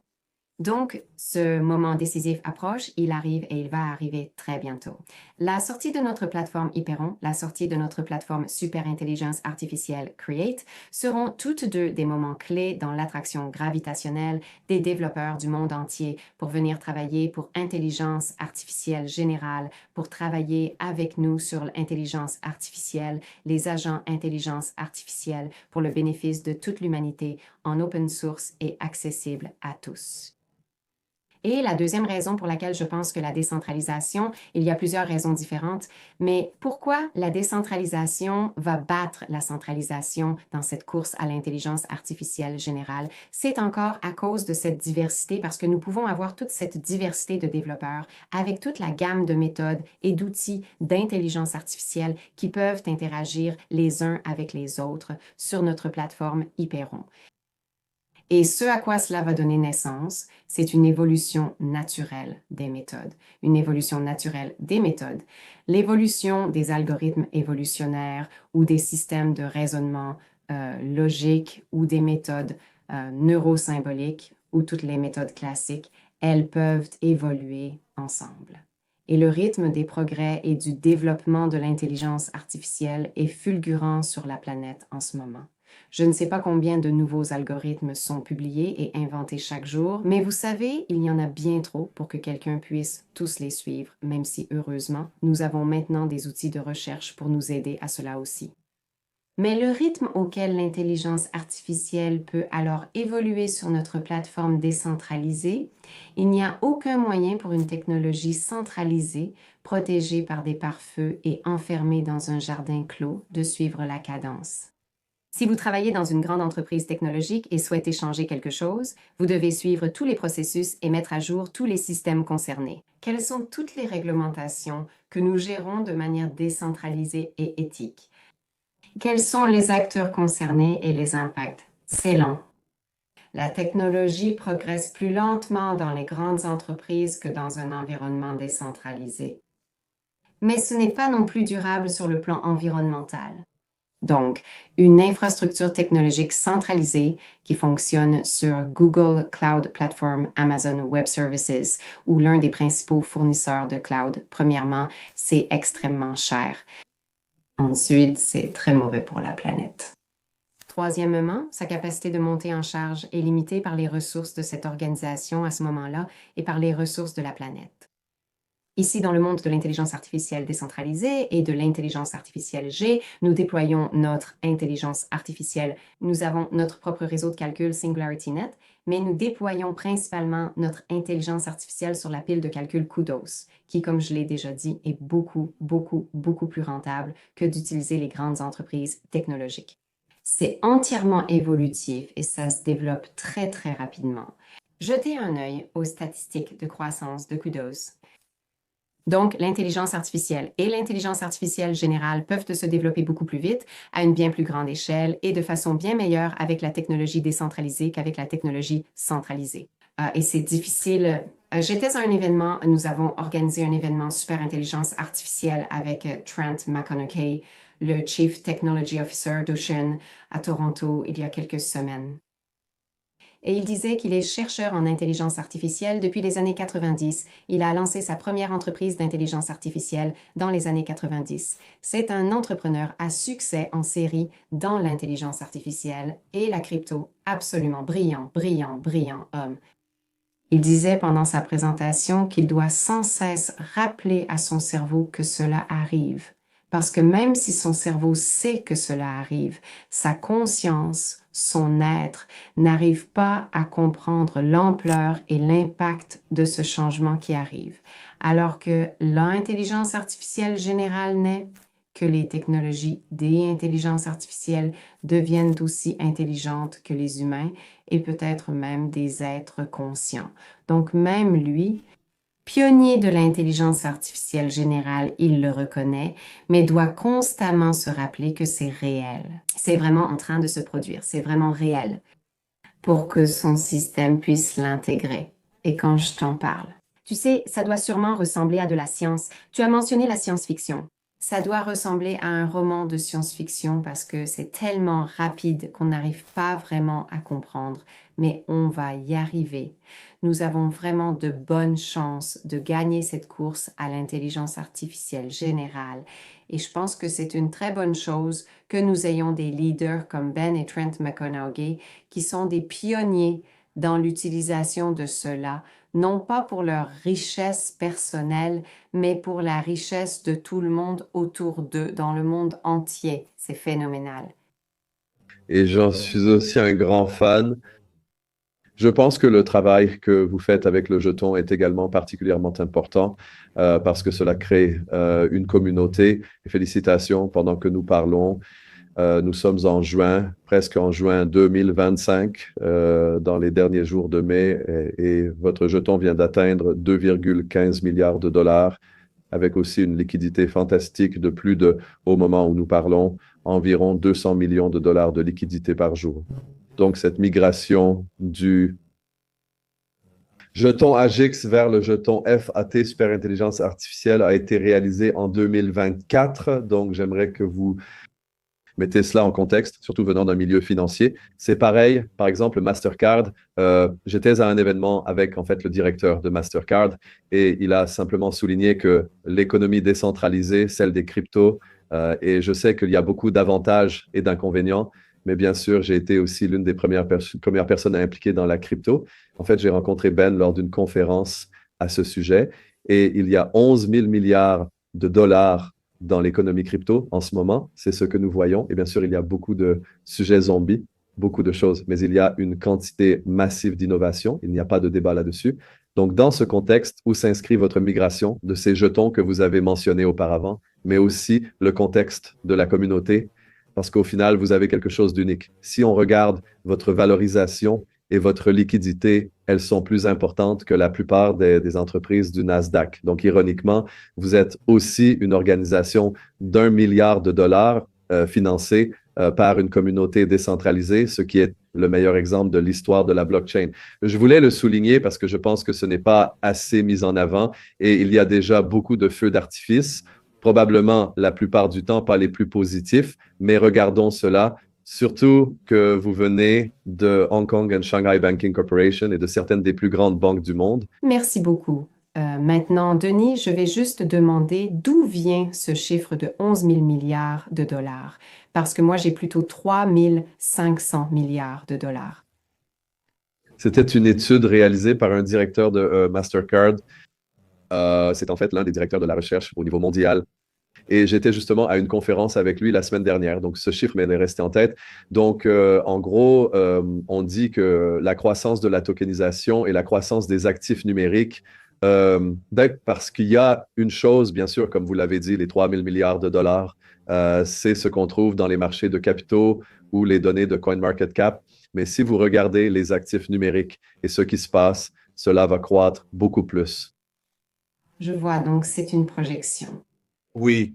Donc, ce moment décisif approche, il arrive et il va arriver très bientôt. La sortie de notre plateforme Hyperon, la sortie de notre plateforme Super Intelligence Artificielle Create seront toutes deux des moments clés dans l'attraction gravitationnelle des développeurs du monde entier pour venir travailler pour intelligence artificielle générale, pour travailler avec nous sur l'intelligence artificielle, les agents intelligence artificielle pour le bénéfice de toute l'humanité en open source et accessible à tous. Et la deuxième raison pour laquelle je pense que la décentralisation, il y a plusieurs raisons différentes, mais pourquoi la décentralisation va battre la centralisation dans cette course à l'intelligence artificielle générale? C'est encore à cause de cette diversité, parce que nous pouvons avoir toute cette diversité de développeurs avec toute la gamme de méthodes et d'outils d'intelligence artificielle qui peuvent interagir les uns avec les autres sur notre plateforme Hyperon. Et ce à quoi cela va donner naissance, c'est une évolution naturelle des méthodes. Une évolution naturelle des méthodes. L'évolution des algorithmes évolutionnaires ou des systèmes de raisonnement logique ou des méthodes neurosymboliques ou toutes les méthodes classiques, elles peuvent évoluer ensemble. Et le rythme des progrès et du développement de l'intelligence artificielle est fulgurant sur la planète en ce moment. Je ne sais pas combien de nouveaux algorithmes sont publiés et inventés chaque jour, mais vous savez, il y en a bien trop pour que quelqu'un puisse tous les suivre, même si, heureusement, nous avons maintenant des outils de recherche pour nous aider à cela aussi. Mais le rythme auquel l'intelligence artificielle peut alors évoluer sur notre plateforme décentralisée, il n'y a aucun moyen pour une technologie centralisée, protégée par des pare-feux et enfermée dans un jardin clos, de suivre la cadence. Si vous travaillez dans une grande entreprise technologique et souhaitez changer quelque chose, vous devez suivre tous les processus et mettre à jour tous les systèmes concernés. Quelles sont toutes les réglementations que nous gérons de manière décentralisée et éthique? Quels sont les acteurs concernés et les impacts? C'est lent. La technologie progresse plus lentement dans les grandes entreprises que dans un environnement décentralisé. Mais ce n'est pas non plus durable sur le plan environnemental. Donc, une infrastructure technologique centralisée qui fonctionne sur Google Cloud Platform, Amazon Web Services ou l'un des principaux fournisseurs de cloud, premièrement, c'est extrêmement cher. Ensuite, c'est très mauvais pour la planète. Troisièmement, sa capacité de monter en charge est limitée par les ressources de cette organisation à ce moment-là et par les ressources de la planète. Ici, dans le monde de l'intelligence artificielle décentralisée et de l'intelligence artificielle G, nous déployons notre intelligence artificielle. Nous avons notre propre réseau de calcul SingularityNet, mais nous déployons principalement notre intelligence artificielle sur la pile de calcul Kudos, qui, comme je l'ai déjà dit, est beaucoup plus rentable que d'utiliser les grandes entreprises technologiques. C'est entièrement évolutif et ça se développe très rapidement. Jetez un œil aux statistiques de croissance de Kudos. Donc, l'intelligence artificielle et l'intelligence artificielle générale peuvent se développer beaucoup plus vite, à une bien plus grande échelle et de façon bien meilleure avec la technologie décentralisée qu'avec la technologie centralisée. Et c'est difficile. J'étais à un événement, nous avons organisé un événement super intelligence artificielle avec Trent McConaughey, le Chief Technology Officer d'Ocean à Toronto il y a quelques semaines. Et il disait qu'il est chercheur en intelligence artificielle depuis les années 90. Il a lancé sa première entreprise d'intelligence artificielle dans les années 90. C'est un entrepreneur à succès en série dans l'intelligence artificielle et la crypto. Absolument brillant, brillant, brillant homme. Il disait pendant sa présentation qu'il doit sans cesse rappeler à son cerveau que cela arrive. Parce que même si son cerveau sait que cela arrive, sa conscience, son être, n'arrive pas à comprendre l'ampleur et l'impact de ce changement qui arrive. Alors que l'intelligence artificielle générale naît, que les technologies des intelligences artificielles deviennent aussi intelligentes que les humains et peut-être même des êtres conscients. Donc même lui, pionnier de l'intelligence artificielle générale, il le reconnaît, mais doit constamment se rappeler que c'est réel. C'est vraiment en train de se produire, c'est vraiment réel pour que son système puisse l'intégrer. Et quand je t'en parle, tu sais, ça doit sûrement ressembler à de la science. Tu as mentionné la science-fiction. Ça doit ressembler à un roman de science-fiction parce que c'est tellement rapide qu'on n'arrive pas vraiment à comprendre, mais on va y arriver. Nous avons vraiment de bonnes chances de gagner cette course à l'intelligence artificielle générale. Et je pense que c'est une très bonne chose que nous ayons des leaders comme Ben et Trent McConaughey qui sont des pionniers dans l'utilisation de cela, non pas pour leur richesse personnelle, mais pour la richesse de tout le monde autour d'eux, dans le monde entier. C'est phénoménal. Et j'en suis aussi un grand fan. Je pense que le travail que vous faites avec le jeton est également particulièrement important parce que cela crée une communauté. Et félicitations pendant que nous parlons. Nous sommes en juin, presque en juin 2025, dans les derniers jours de mai, et votre jeton vient d'atteindre 2,15 milliards de dollars, avec aussi une liquidité fantastique de plus de, au moment où nous parlons, environ 200 millions de dollars de liquidité par jour. Donc, cette migration du jeton AGIX vers le jeton FAT, Super Intelligence Artificielle, a été réalisée en 2024. Donc, j'aimerais que vous mettez cela en contexte, surtout venant d'un milieu financier. C'est pareil, par exemple, Mastercard. J'étais à un événement avec en fait le directeur de Mastercard et il a simplement souligné que l'économie décentralisée, celle des cryptos, et je sais qu'il y a beaucoup d'avantages et d'inconvénients, mais bien sûr, j'ai été aussi l'une des premières personnes impliquées dans la crypto. En fait, j'ai rencontré Ben lors d'une conférence à ce sujet et il y a 11 000 milliards de dollars dans l'économie crypto en ce moment. C'est ce que nous voyons. Et bien sûr, il y a beaucoup de sujets zombies, beaucoup de choses, mais il y a une quantité massive d'innovation. Il n'y a pas de débat là-dessus. Donc, dans ce contexte, où s'inscrit votre migration de ces jetons que vous avez mentionnés auparavant, mais aussi le contexte de la communauté, parce qu'au final, vous avez quelque chose d'unique. Si on regarde votre valorisation et votre liquidité, elles sont plus importantes que la plupart des entreprises du Nasdaq. Donc, ironiquement, vous êtes aussi une organisation d'1 milliard de dollars financée par une communauté décentralisée, ce qui est le meilleur exemple de l'histoire de la blockchain. Je voulais le souligner parce que je pense que ce n'est pas assez mis en avant et il y a déjà beaucoup de feux d'artifice, probablement la plupart du temps pas les plus positifs, mais regardons cela. Surtout que vous venez de Hong Kong and Shanghai Banking Corporation et de certaines des plus grandes banques du monde. Merci beaucoup. Maintenant, Denis, je vais juste demander d'où vient ce chiffre de 11 000 milliards de dollars, parce que moi, j'ai plutôt 3 500 milliards de dollars. C'était une étude réalisée par un directeur de Mastercard. C'est en fait l'un des directeurs de la recherche au niveau mondial. Et j'étais justement à une conférence avec lui la semaine dernière. Donc, ce chiffre m'est resté en tête. Donc, en gros, on dit que la croissance de la tokenisation et la croissance des actifs numériques, parce qu'il y a une chose, bien sûr, comme vous l'avez dit, les 3 000 milliards de dollars, c'est ce qu'on trouve dans les marchés de capitaux ou les données de CoinMarketCap. Mais si vous regardez les actifs numériques et ce qui se passe, cela va croître beaucoup plus. Je vois, donc c'est une projection. Oui,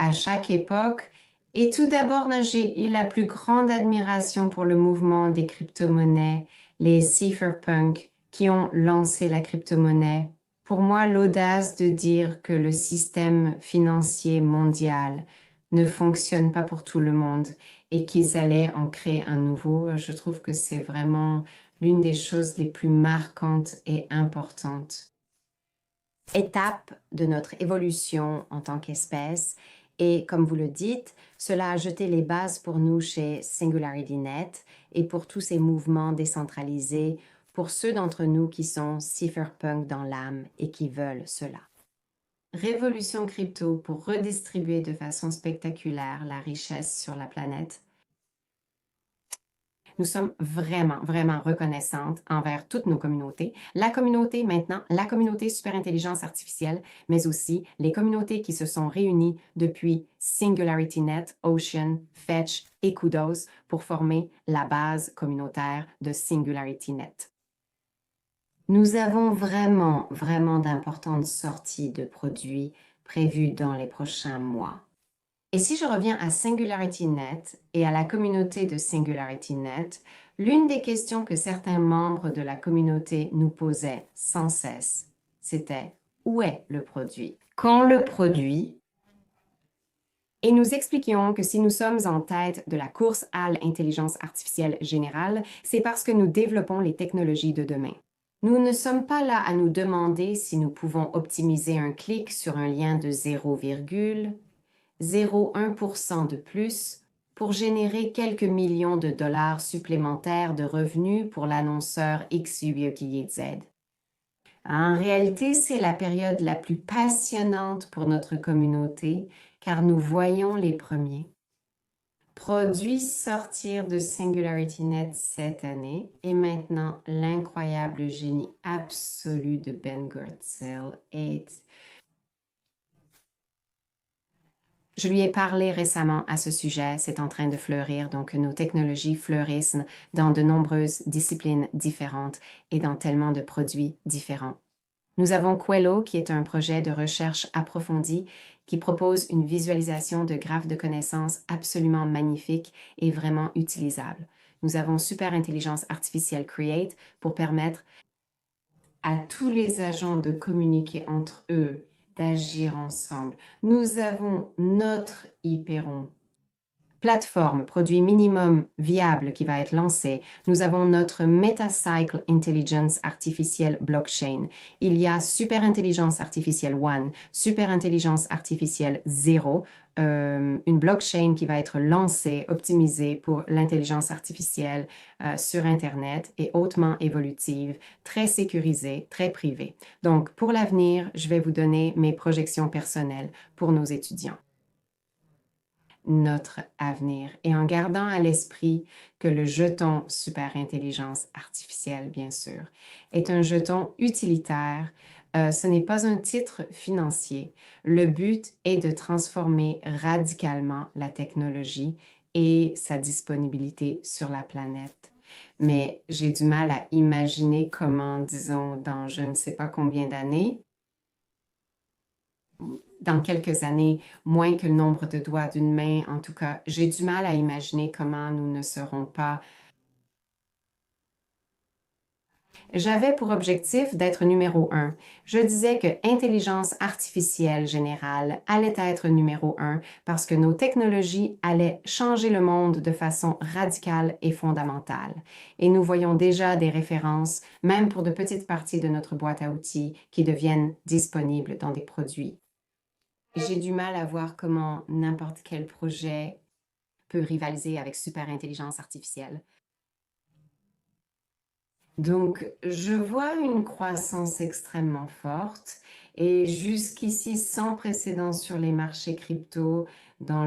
À chaque époque. Et tout d'abord, j'ai eu la plus grande admiration pour le mouvement des crypto-monnaies, les cypherpunks qui ont lancé la crypto-monnaie. Pour moi, l'audace de dire que le système financier mondial ne fonctionne pas pour tout le monde et qu'ils allaient en créer un nouveau, je trouve que c'est vraiment l'une des choses les plus marquantes et importantes. Étape de notre évolution en tant qu'espèce. Et comme vous le dites, cela a jeté les bases pour nous chez SingularityNet et pour tous ces mouvements décentralisés, pour ceux d'entre nous qui sont cypherpunk dans l'âme et qui veulent cela. Révolution crypto pour redistribuer de façon spectaculaire la richesse sur la planète. Nous sommes vraiment, vraiment reconnaissantes envers toutes nos communautés. La communauté maintenant, la communauté Super Intelligence Artificielle, mais aussi les communautés qui se sont réunies depuis SingularityNet, Ocean, Fetch et Kudos pour former la base communautaire de SingularityNet. Nous avons vraiment, vraiment d'importantes sorties de produits prévues dans les prochains mois. Et si je reviens à SingularityNet et à la communauté de SingularityNet, l'une des questions que certains membres de la communauté nous posaient sans cesse, c'était où est le produit? Quand le produit? Et nous expliquions que si nous sommes en tête de la course à l'intelligence artificielle générale, c'est parce que nous développons les technologies de demain. Nous ne sommes pas là à nous demander si nous pouvons optimiser un clic sur un lien de 0,01% de plus pour générer quelques millions de dollars supplémentaires de revenus pour l'annonceur XYZ. En réalité, c'est la période la plus passionnante pour notre communauté car nous voyons les premiers produits sortir de SingularityNet cette année et maintenant l'incroyable génie absolu de Ben Goertzel est... Je lui ai parlé récemment à ce sujet, c'est en train de fleurir, donc nos technologies fleurissent dans de nombreuses disciplines différentes et dans tellement de produits différents. Nous avons Quello, qui est un projet de recherche approfondie qui propose une visualisation de graphes de connaissances absolument magnifique et vraiment utilisable. Nous avons Super Intelligence Artificielle Create pour permettre à tous les agents de communiquer entre eux, d'agir ensemble. Nous avons notre Hyperon, plateforme, produit minimum viable qui va être lancé. Nous avons notre Metacycle Intelligence Artificielle Blockchain. Il y a Super Intelligence Artificielle One, Super Intelligence Artificielle Zero, une blockchain qui va être lancée, optimisée pour l'intelligence artificielle sur Internet et hautement évolutive, très sécurisée, très privée. Donc, pour l'avenir, je vais vous donner mes projections personnelles pour nos étudiants. Notre avenir et en gardant à l'esprit que le jeton Super Intelligence Artificielle, bien sûr, est un jeton utilitaire. Ce n'est pas un titre financier. Le but est de transformer radicalement la technologie et sa disponibilité sur la planète. Mais j'ai du mal à imaginer comment, disons, dans je ne sais pas combien d'années, dans quelques années, moins que le nombre de doigts d'une main, en tout cas, j'ai du mal à imaginer comment nous ne serons pas. J'avais pour objectif d'être numéro 1. Je disais que intelligence artificielle générale allait être numéro 1 parce que nos technologies allaient changer le monde de façon radicale et fondamentale. Et nous voyons déjà des références, même pour de petites parties de notre boîte à outils, qui deviennent disponibles dans des produits. J'ai du mal à voir comment n'importe quel projet peut rivaliser avec super intelligence artificielle. Donc, je vois une croissance extrêmement forte et jusqu'ici sans précédent sur les marchés crypto dans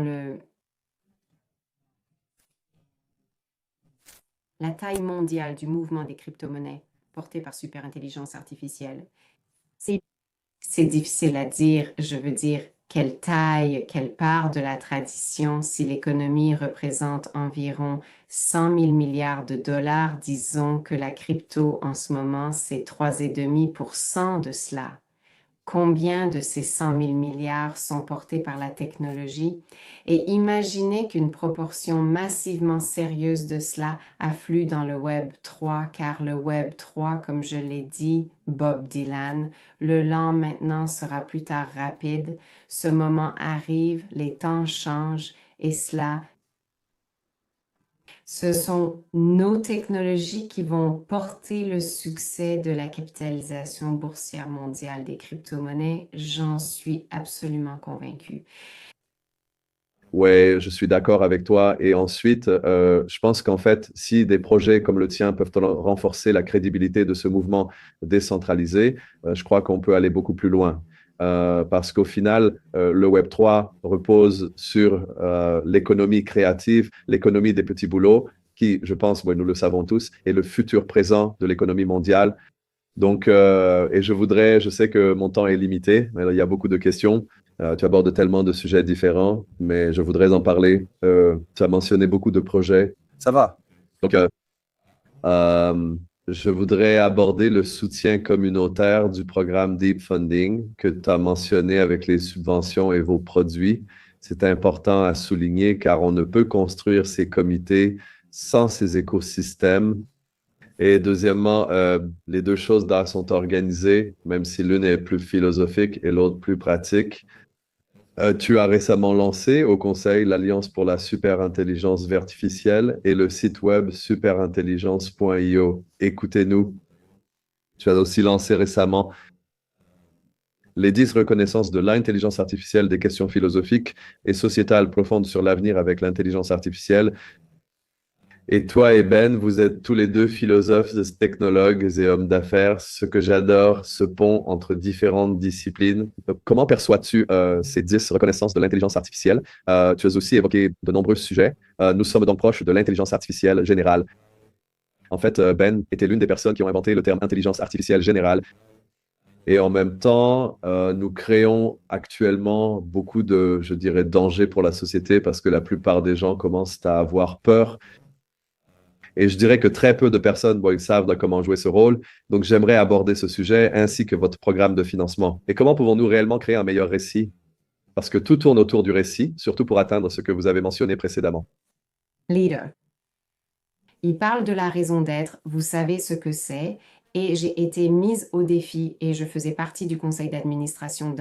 la taille mondiale du mouvement des crypto-monnaies porté par super intelligence artificielle. C'est difficile à dire, je veux dire, quelle taille, quelle part de la tradition, si l'économie représente environ 100 000 milliards de dollars, disons que la crypto en ce moment, c'est 3,5% de cela. Combien de ces 100 000 milliards sont portés par la technologie? Et imaginez qu'une proportion massivement sérieuse de cela afflue dans le Web 3, car le Web 3, comme je l'ai dit, Bob Dylan, le lent maintenant sera plus tard rapide. Ce moment arrive, les temps changent et ce sont nos technologies qui vont porter le succès de la capitalisation boursière mondiale des crypto-monnaies. J'en suis absolument convaincue. Ouais, je suis d'accord avec toi. Et ensuite, je pense qu'en fait, si des projets comme le tien peuvent renforcer la crédibilité de ce mouvement décentralisé, je crois qu'on peut aller beaucoup plus loin. Parce qu'au final, le Web3 repose sur l'économie créative, l'économie des petits boulots, qui, je pense, ouais, nous le savons tous, est le futur présent de l'économie mondiale. Donc, et je sais que mon temps est limité, mais il y a beaucoup de questions. Tu abordes tellement de sujets différents, mais je voudrais en parler. Tu as mentionné beaucoup de projets. Ça va. Donc, euh, je voudrais aborder le soutien communautaire du programme Deep Funding que tu as mentionné avec les subventions et vos produits. C'est important à souligner car on ne peut construire ces comités sans ces écosystèmes. Et deuxièmement, les deux choses là sont organisées, même si l'une est plus philosophique et l'autre plus pratique. Tu as récemment lancé au Conseil l'Alliance pour la superintelligence artificielle et le site web superintelligence.io. Écoutez-nous. Tu as aussi lancé récemment les 10 reconnaissances de l'intelligence artificielle des questions philosophiques et sociétales profondes sur l'avenir avec l'intelligence artificielle. Et toi et Ben, vous êtes tous les deux philosophes, technologues et hommes d'affaires. Ce que j'adore, ce pont entre différentes disciplines. Comment perçois-tu ces 10 reconnaissances de l'intelligence artificielle? Tu as aussi évoqué de nombreux sujets. Nous sommes donc proches de l'intelligence artificielle générale. En fait, Ben était l'une des personnes qui ont inventé le terme intelligence artificielle générale. Et en même temps, nous créons actuellement beaucoup de, je dirais, dangers pour la société parce que la plupart des gens commencent à avoir peur et je dirais que très peu de personnes, bon, ils savent comment jouer ce rôle. Donc, j'aimerais aborder ce sujet ainsi que votre programme de financement. Et comment pouvons-nous réellement créer un meilleur récit? Parce que tout tourne autour du récit, surtout pour atteindre ce que vous avez mentionné précédemment. Leader. Il parle de la raison d'être, vous savez ce que c'est, et j'ai été mise au défi et je faisais partie du conseil d'administration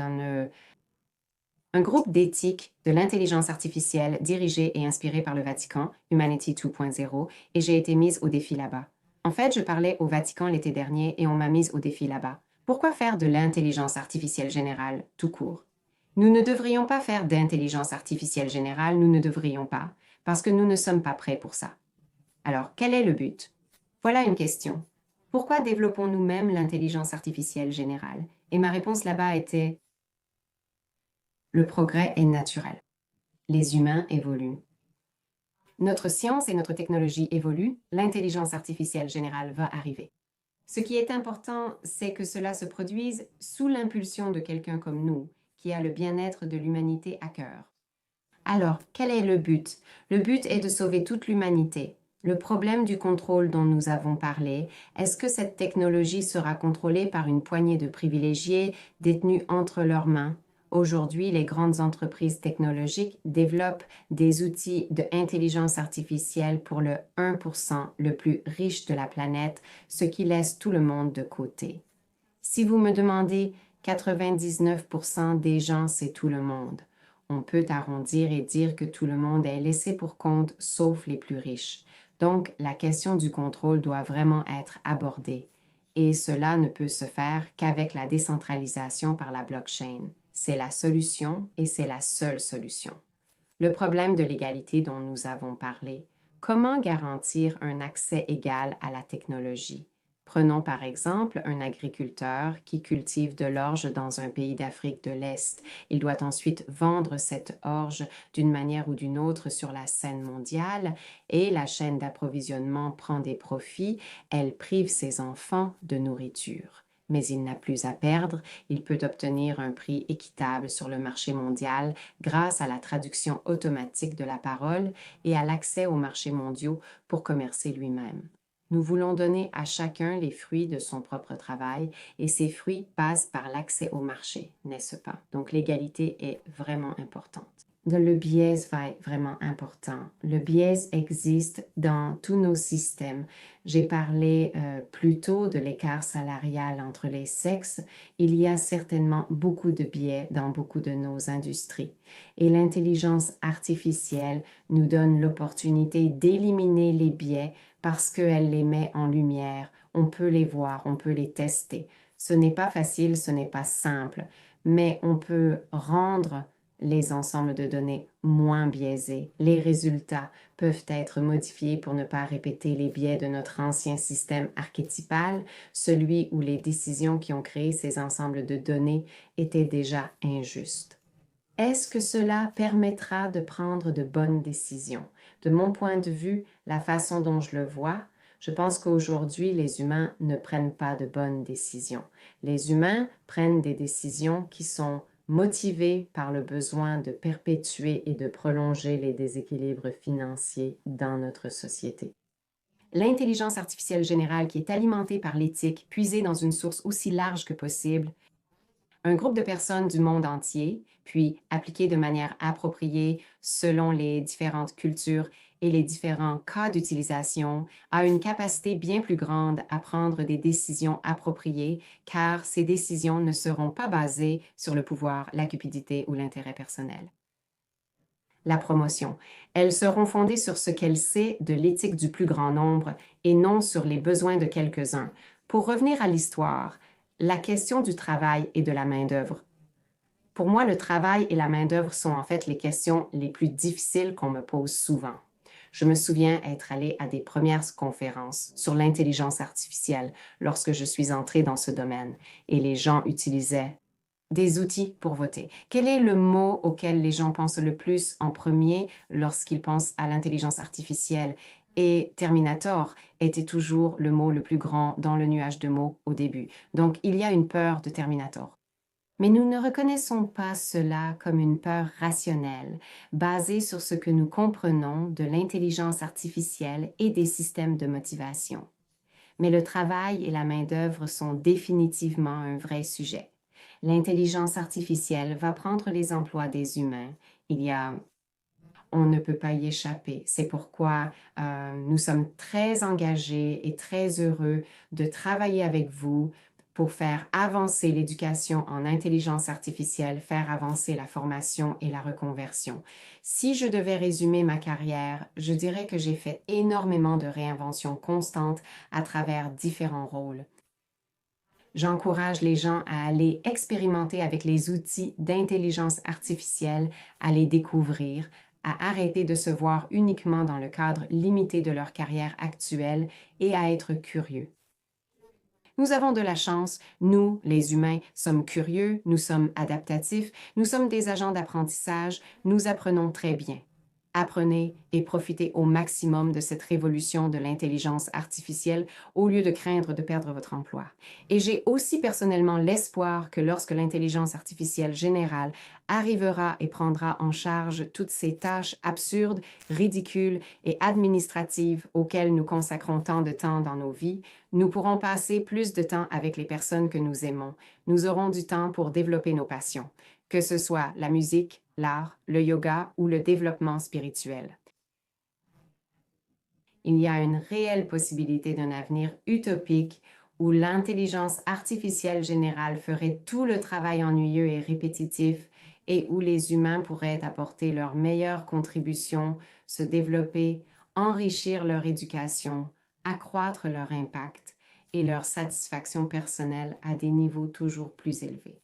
un groupe d'éthique de l'intelligence artificielle dirigé et inspiré par le Vatican, Humanity 2.0, et j'ai été mise au défi là-bas. En fait, je parlais au Vatican l'été dernier et on m'a mise au défi là-bas. Pourquoi faire de l'intelligence artificielle générale tout court? Nous ne devrions pas faire d'intelligence artificielle générale, nous ne devrions pas, parce que nous ne sommes pas prêts pour ça. Alors, quel est le but? Voilà une question. Pourquoi développons nous-mêmes l'intelligence artificielle générale? Et ma réponse là-bas était: le progrès est naturel. Les humains évoluent. Notre science et notre technologie évoluent, l'intelligence artificielle générale va arriver. Ce qui est important, c'est que cela se produise sous l'impulsion de quelqu'un comme nous, qui a le bien-être de l'humanité à cœur. Alors, quel est le but? Le but est de sauver toute l'humanité. Le problème du contrôle dont nous avons parlé, est-ce que cette technologie sera contrôlée par une poignée de privilégiés détenus entre leurs mains? Aujourd'hui, les grandes entreprises technologiques développent des outils d'intelligence artificielle pour le 1% le plus riche de la planète, ce qui laisse tout le monde de côté. Si vous me demandez, 99% des gens, c'est tout le monde. On peut arrondir et dire que tout le monde est laissé pour compte, sauf les plus riches. Donc, la question du contrôle doit vraiment être abordée. Et cela ne peut se faire qu'avec la décentralisation par la blockchain. C'est la solution et c'est la seule solution. Le problème de l'égalité dont nous avons parlé. Comment garantir un accès égal à la technologie? Prenons par exemple un agriculteur qui cultive de l'orge dans un pays d'Afrique de l'Est. Il doit ensuite vendre cette orge d'une manière ou d'une autre sur la scène mondiale et la chaîne d'approvisionnement prend des profits. Elle prive ses enfants de nourriture. Mais il n'a plus à perdre, il peut obtenir un prix équitable sur le marché mondial grâce à la traduction automatique de la parole et à l'accès aux marchés mondiaux pour commercer lui-même. Nous voulons donner à chacun les fruits de son propre travail et ces fruits passent par l'accès au marché, n'est-ce pas? Donc l'égalité est vraiment importante. Le biais va être vraiment important. Le biais existe dans tous nos systèmes. J'ai parlé plus tôt de l'écart salarial entre les sexes. Il y a certainement beaucoup de biais dans beaucoup de nos industries. Et l'intelligence artificielle nous donne l'opportunité d'éliminer les biais parce qu'elle les met en lumière. On peut les voir, on peut les tester. Ce n'est pas facile, ce n'est pas simple, mais on peut rendre les ensembles de données moins biaisés. Les résultats peuvent être modifiés pour ne pas répéter les biais de notre ancien système archétypal, celui où les décisions qui ont créé ces ensembles de données étaient déjà injustes. Est-ce que cela permettra de prendre de bonnes décisions? De mon point de vue, la façon dont je le vois, je pense qu'aujourd'hui, les humains ne prennent pas de bonnes décisions. Les humains prennent des décisions qui sont motivés par le besoin de perpétuer et de prolonger les déséquilibres financiers dans notre société. L'intelligence artificielle générale qui est alimentée par l'éthique, puisée dans une source aussi large que possible, un groupe de personnes du monde entier, puis appliquée de manière appropriée selon les différentes cultures et les différents cas d'utilisation, a une capacité bien plus grande à prendre des décisions appropriées, car ces décisions ne seront pas basées sur le pouvoir, la cupidité ou l'intérêt personnel. La promotion. Elles seront fondées sur ce qu'elle sait de l'éthique du plus grand nombre et non sur les besoins de quelques-uns. Pour revenir à l'histoire, la question du travail et de la main-d'œuvre. Pour moi, le travail et la main-d'œuvre sont en fait les questions les plus difficiles qu'on me pose souvent. Je me souviens être allée à des premières conférences sur l'intelligence artificielle lorsque je suis entrée dans ce domaine et les gens utilisaient des outils pour voter. Quel est le mot auquel les gens pensent le plus en premier lorsqu'ils pensent à l'intelligence artificielle? Et Terminator était toujours le mot le plus grand dans le nuage de mots au début. Donc, il y a une peur de Terminator. Mais nous ne reconnaissons pas cela comme une peur rationnelle, basée sur ce que nous comprenons de l'intelligence artificielle et des systèmes de motivation. Mais le travail et la main-d'œuvre sont définitivement un vrai sujet. L'intelligence artificielle va prendre les emplois des humains. On ne peut pas y échapper. C'est pourquoi nous sommes très engagés et très heureux de travailler avec vous pour faire avancer l'éducation en intelligence artificielle, faire avancer la formation et la reconversion. Si je devais résumer ma carrière, je dirais que j'ai fait énormément de réinventions constantes à travers différents rôles. J'encourage les gens à aller expérimenter avec les outils d'intelligence artificielle, à les découvrir, à arrêter de se voir uniquement dans le cadre limité de leur carrière actuelle et à être curieux. Nous avons de la chance, nous, les humains, sommes curieux, nous sommes adaptatifs, nous sommes des agents d'apprentissage, nous apprenons très bien. Apprenez et profitez au maximum de cette révolution de l'intelligence artificielle au lieu de craindre de perdre votre emploi. Et j'ai aussi personnellement l'espoir que lorsque l'intelligence artificielle générale arrivera et prendra en charge toutes ces tâches absurdes, ridicules et administratives auxquelles nous consacrons tant de temps dans nos vies, nous pourrons passer plus de temps avec les personnes que nous aimons. Nous aurons du temps pour développer nos passions, que ce soit la musique, l'art, le yoga ou le développement spirituel. Il y a une réelle possibilité d'un avenir utopique où l'intelligence artificielle générale ferait tout le travail ennuyeux et répétitif et où les humains pourraient apporter leur meilleure contribution, se développer, enrichir leur éducation, accroître leur impact et leur satisfaction personnelle à des niveaux toujours plus élevés.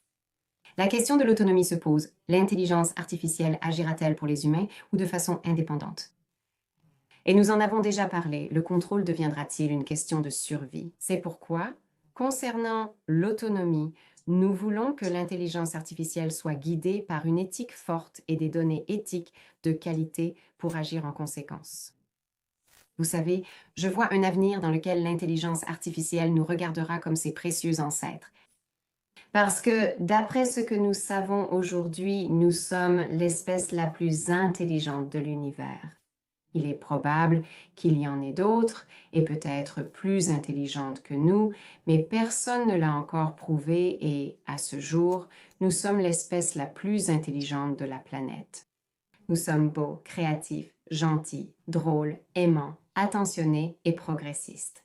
La question de l'autonomie se pose. L'intelligence artificielle agira-t-elle pour les humains ou de façon indépendante? Et nous en avons déjà parlé, le contrôle deviendra-t-il une question de survie? C'est pourquoi, concernant l'autonomie, nous voulons que l'intelligence artificielle soit guidée par une éthique forte et des données éthiques de qualité pour agir en conséquence. Vous savez, je vois un avenir dans lequel l'intelligence artificielle nous regardera comme ses précieux ancêtres. Parce que d'après ce que nous savons aujourd'hui, nous sommes l'espèce la plus intelligente de l'univers. Il est probable qu'il y en ait d'autres et peut-être plus intelligentes que nous, mais personne ne l'a encore prouvé et, à ce jour, nous sommes l'espèce la plus intelligente de la planète. Nous sommes beaux, créatifs, gentils, drôles, aimants, attentionnés et progressistes.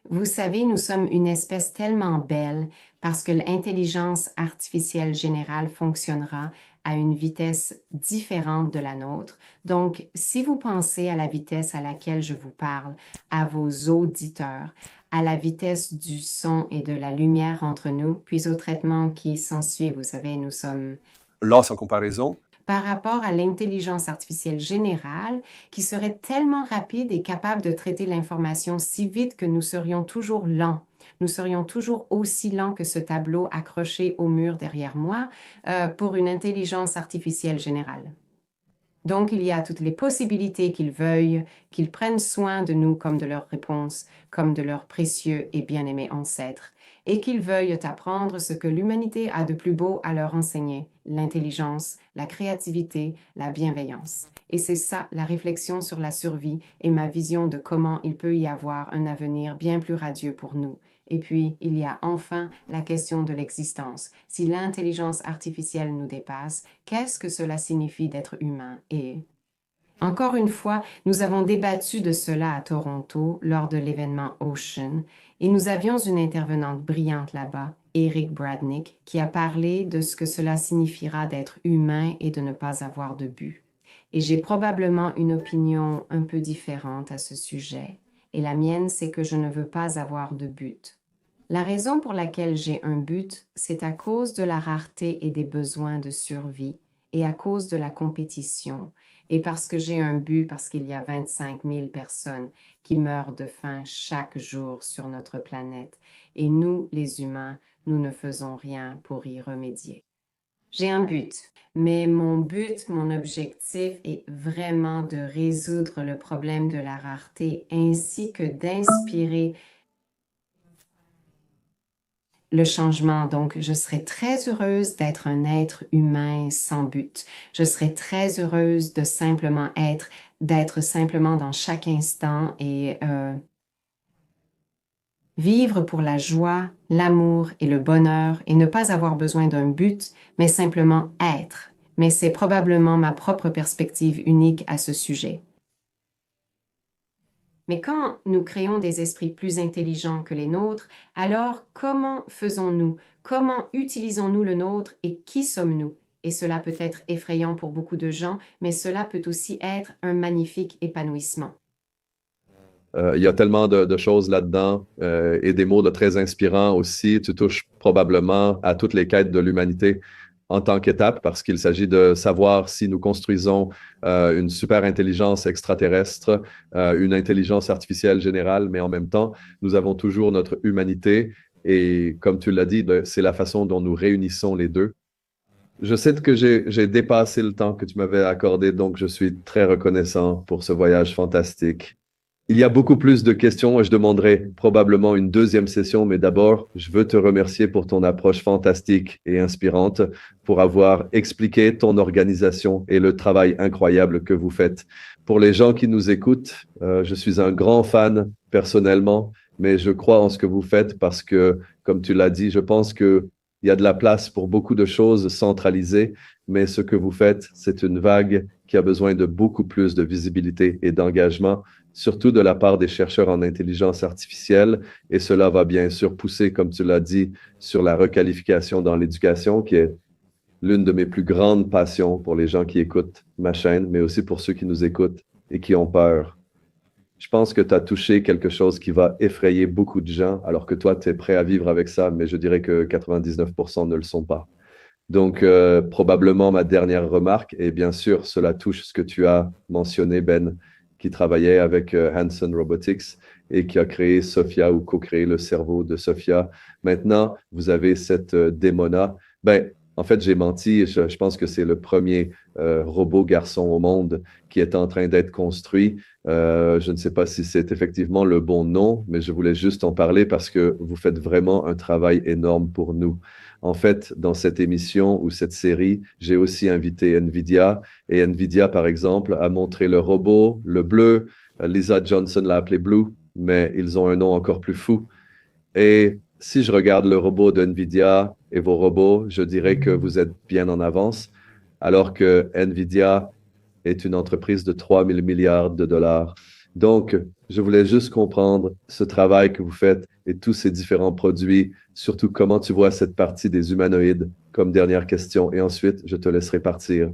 Vous savez, nous sommes une espèce tellement belle parce que l'intelligence artificielle générale fonctionnera à une vitesse différente de la nôtre. Donc, si vous pensez à la vitesse à laquelle je vous parle, à vos auditeurs, à la vitesse du son et de la lumière entre nous, puis au traitement qui s'ensuit, vous savez, nous sommes Là, sans comparaison, par rapport à l'intelligence artificielle générale qui serait tellement rapide et capable de traiter l'information si vite que nous serions toujours lents. Nous serions toujours aussi lents que ce tableau accroché au mur derrière moi pour une intelligence artificielle générale. Donc, il y a toutes les possibilités qu'ils veuillent, qu'ils prennent soin de nous comme de leurs réponses, comme de leurs précieux et bien-aimés ancêtres, et qu'ils veuillent apprendre ce que l'humanité a de plus beau à leur enseigner, l'intelligence, la créativité, la bienveillance. Et c'est ça la réflexion sur la survie et ma vision de comment il peut y avoir un avenir bien plus radieux pour nous. Et puis, il y a enfin la question de l'existence. Si l'intelligence artificielle nous dépasse, qu'est-ce que cela signifie d'être humain? Et encore une fois, nous avons débattu de cela à Toronto lors de l'événement Ocean et nous avions une intervenante brillante là-bas, Eric Bradnick, qui a parlé de ce que cela signifiera d'être humain et de ne pas avoir de but. Et j'ai probablement une opinion un peu différente à ce sujet. Et la mienne, c'est que je ne veux pas avoir de but. La raison pour laquelle j'ai un but, c'est à cause de la rareté et des besoins de survie et à cause de la compétition. Et parce que j'ai un but, parce qu'il y a 25 000 personnes qui meurent de faim chaque jour sur notre planète. Et nous, les humains, nous ne faisons rien pour y remédier. J'ai un but, mais mon but, mon objectif est vraiment de résoudre le problème de la rareté ainsi que d'inspirer le changement. Donc, je serais très heureuse d'être un être humain sans but. Je serais très heureuse de simplement être, d'être simplement dans chaque instant et vivre pour la joie, l'amour et le bonheur et ne pas avoir besoin d'un but, mais simplement être. Mais c'est probablement ma propre perspective unique à ce sujet. Mais quand nous créons des esprits plus intelligents que les nôtres, alors comment faisons-nous? Comment utilisons-nous le nôtre et qui sommes-nous? Et cela peut être effrayant pour beaucoup de gens, mais cela peut aussi être un magnifique épanouissement. Il y a tellement de choses là-dedans et des mots de très inspirants aussi. Tu touches probablement à toutes les quêtes de l'humanité en tant qu'étape parce qu'il s'agit de savoir si nous construisons une super intelligence extraterrestre, une intelligence artificielle générale, mais en même temps, nous avons toujours notre humanité et comme tu l'as dit, c'est la façon dont nous réunissons les deux. Je sais que j'ai dépassé le temps que tu m'avais accordé, donc je suis très reconnaissant pour ce voyage fantastique. Il y a beaucoup plus de questions et je demanderai probablement une deuxième session, mais d'abord, je veux te remercier pour ton approche fantastique et inspirante, pour avoir expliqué ton organisation et le travail incroyable que vous faites. Pour les gens qui nous écoutent, je suis un grand fan personnellement, mais je crois en ce que vous faites parce que, comme tu l'as dit, je pense qu'il y a de la place pour beaucoup de choses centralisées, mais ce que vous faites, c'est une vague qui a besoin de beaucoup plus de visibilité et d'engagement, surtout de la part des chercheurs en intelligence artificielle. Et cela va bien sûr pousser, comme tu l'as dit, sur la requalification dans l'éducation, qui est l'une de mes plus grandes passions pour les gens qui écoutent ma chaîne, mais aussi pour ceux qui nous écoutent et qui ont peur. Je pense que tu as touché quelque chose qui va effrayer beaucoup de gens, alors que toi, tu es prêt à vivre avec ça, mais je dirais que 99% ne le sont pas. Donc, probablement ma dernière remarque, et bien sûr, cela touche ce que tu as mentionné, Ben, qui travaillait avec Hanson Robotics et qui a créé Sophia ou co-créé le cerveau de Sophia. Maintenant, vous avez cette démona. Ben, En fait, j'ai menti. Je pense que c'est le premier robot garçon au monde qui est en train d'être construit. Je ne sais pas si c'est effectivement le bon nom, mais je voulais juste en parler parce que vous faites vraiment un travail énorme pour nous. En fait, dans cette émission ou cette série, j'ai aussi invité NVIDIA et NVIDIA, par exemple, a montré le robot, le bleu. Lisa Johnson l'a appelé Blue, mais ils ont un nom encore plus fou. Et si je regarde le robot de NVIDIA et vos robots, je dirais que vous êtes bien en avance, alors que NVIDIA est une entreprise de 3 000 milliards de dollars. Donc, je voulais juste comprendre ce travail que vous faites et tous ces différents produits, surtout comment tu vois cette partie des humanoïdes comme dernière question. Et ensuite, je te laisserai partir.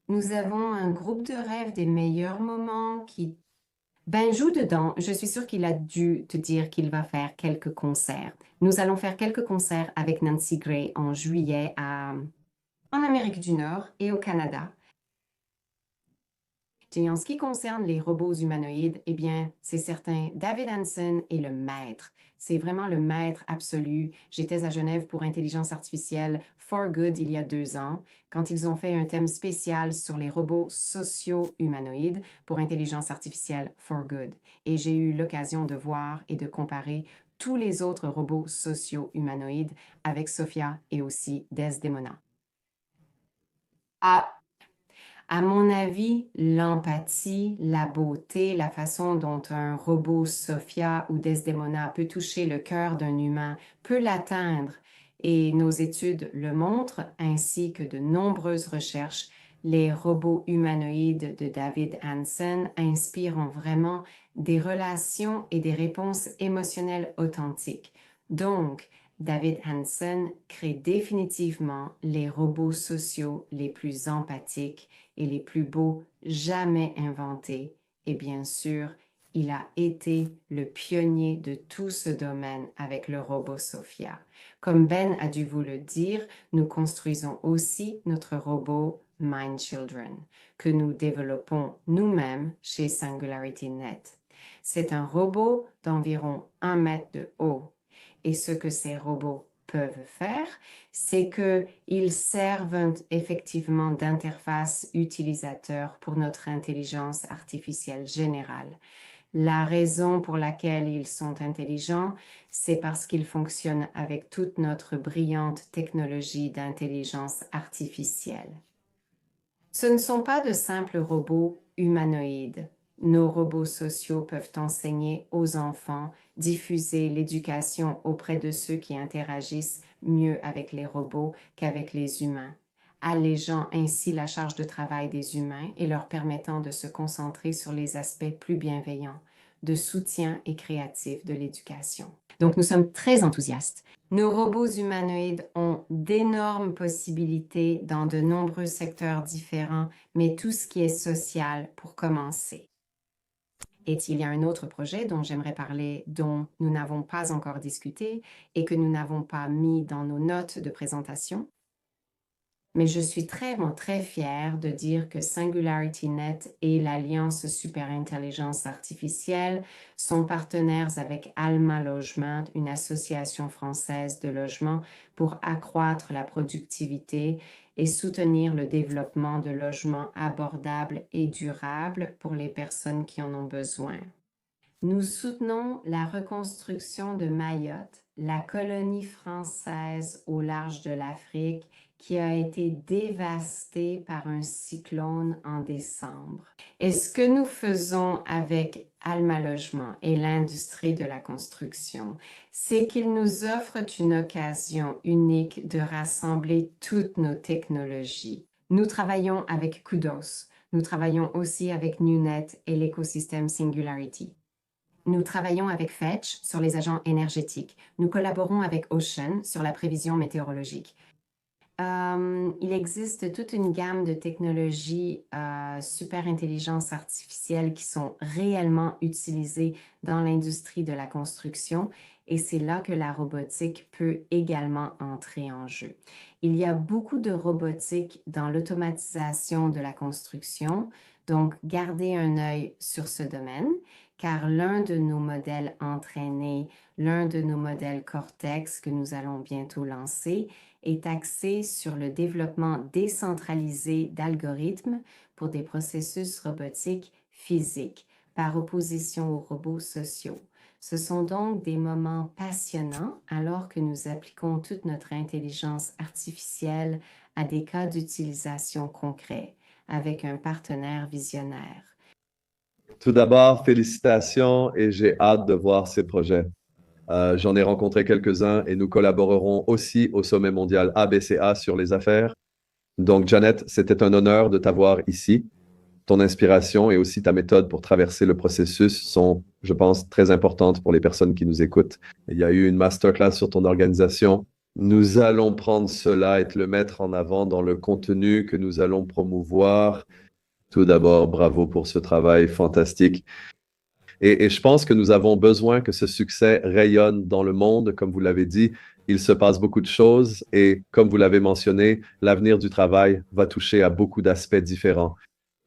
Nous avons un groupe de rêve des meilleurs moments qui joue dedans. Je suis sûre qu'il a dû te dire qu'il va faire quelques concerts. Nous allons faire quelques concerts avec Nancy Gray en juillet en Amérique du Nord et au Canada. Et en ce qui concerne les robots humanoïdes, eh bien, c'est certain, David Hanson est le maître. C'est vraiment le maître absolu. J'étais à Genève pour Intelligence artificielle for Good il y a 2 ans, quand ils ont fait un thème spécial sur les robots socio-humanoïdes pour Intelligence artificielle for Good. Et j'ai eu l'occasion de voir et de comparer tous les autres robots socio-humanoïdes avec Sophia et aussi Desdemona. À mon avis, l'empathie, la beauté, la façon dont un robot Sophia ou Desdemona peut toucher le cœur d'un humain, peut l'atteindre. Et nos études le montrent, ainsi que de nombreuses recherches. Les robots humanoïdes de David Hanson inspirent vraiment des relations et des réponses émotionnelles authentiques. Donc, David Hanson crée définitivement les robots sociaux les plus empathiques et les plus beaux jamais inventés. Et bien sûr, il a été le pionnier de tout ce domaine avec le robot Sophia. Comme Ben a dû vous le dire, nous construisons aussi notre robot Mind Children, que nous développons nous-mêmes chez SingularityNet. C'est un robot d'environ 1 mètre de haut. Et ce que ces robots peuvent faire, c'est qu'ils servent effectivement d'interface utilisateur pour notre intelligence artificielle générale. La raison pour laquelle ils sont intelligents, c'est parce qu'ils fonctionnent avec toute notre brillante technologie d'intelligence artificielle. Ce ne sont pas de simples robots humanoïdes. Nos robots sociaux peuvent enseigner aux enfants, diffuser l'éducation auprès de ceux qui interagissent mieux avec les robots qu'avec les humains, allégeant ainsi la charge de travail des humains et leur permettant de se concentrer sur les aspects plus bienveillants, de soutien et créatifs de l'éducation. Donc, nous sommes très enthousiastes. Nos robots humanoïdes ont d'énormes possibilités dans de nombreux secteurs différents, mais tout ce qui est social pour commencer. Et il y a un autre projet dont j'aimerais parler, dont nous n'avons pas encore discuté et que nous n'avons pas mis dans nos notes de présentation. Mais je suis très fière de dire que SingularityNet et l'Alliance Superintelligence Artificielle sont partenaires avec Alma Logement, une association française de logement, pour accroître la productivité et soutenir le développement de logements abordables et durables pour les personnes qui en ont besoin. Nous soutenons la reconstruction de Mayotte, la colonie française au large de l'Afrique qui a été dévastée par un cyclone en décembre. Et ce que nous faisons avec Alma Logement et l'industrie de la construction, c'est qu'ils nous offrent une occasion unique de rassembler toutes nos technologies. Nous travaillons avec Kudos. Nous travaillons aussi avec NewNet et l'écosystème Singularity. Nous travaillons avec Fetch sur les agents énergétiques. Nous collaborons avec Ocean sur la prévision météorologique. Il existe toute une gamme de technologies super intelligence artificielle qui sont réellement utilisées dans l'industrie de la construction et c'est là que la robotique peut également entrer en jeu. Il y a beaucoup de robotique dans l'automatisation de la construction, donc gardez un œil sur ce domaine car l'un de nos modèles entraînés, l'un de nos modèles Cortex que nous allons bientôt lancer, est axé sur le développement décentralisé d'algorithmes pour des processus robotiques physiques, par opposition aux robots sociaux. Ce sont donc des moments passionnants alors que nous appliquons toute notre intelligence artificielle à des cas d'utilisation concrets avec un partenaire visionnaire. Tout d'abord, félicitations et j'ai hâte de voir ces projets. J'en ai rencontré quelques-uns et nous collaborerons aussi au sommet mondial ABCA sur les affaires. Donc, Janet, c'était un honneur de t'avoir ici. Ton inspiration et aussi ta méthode pour traverser le processus sont, je pense, très importantes pour les personnes qui nous écoutent. Il y a eu une masterclass sur ton organisation. Nous allons prendre cela et te le mettre en avant dans le contenu que nous allons promouvoir. Tout d'abord, bravo pour ce travail fantastique. Et je pense que nous avons besoin que ce succès rayonne dans le monde. Comme vous l'avez dit, il se passe beaucoup de choses et comme vous l'avez mentionné, l'avenir du travail va toucher à beaucoup d'aspects différents.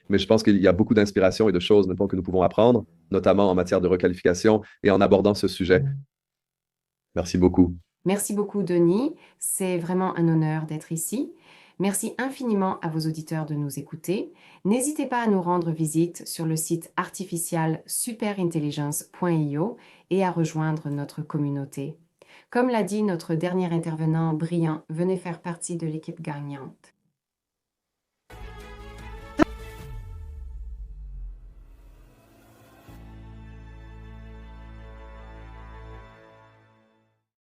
Mais je pense qu'il y a beaucoup d'inspiration et de choses que nous pouvons apprendre, notamment en matière de requalification et en abordant ce sujet. Merci beaucoup. Merci beaucoup, Denis. C'est vraiment un honneur d'être ici. Merci infiniment à vos auditeurs de nous écouter. N'hésitez pas à nous rendre visite sur le site artificial superintelligence.io et à rejoindre notre communauté. Comme l'a dit notre dernier intervenant brillant, venez faire partie de l'équipe gagnante.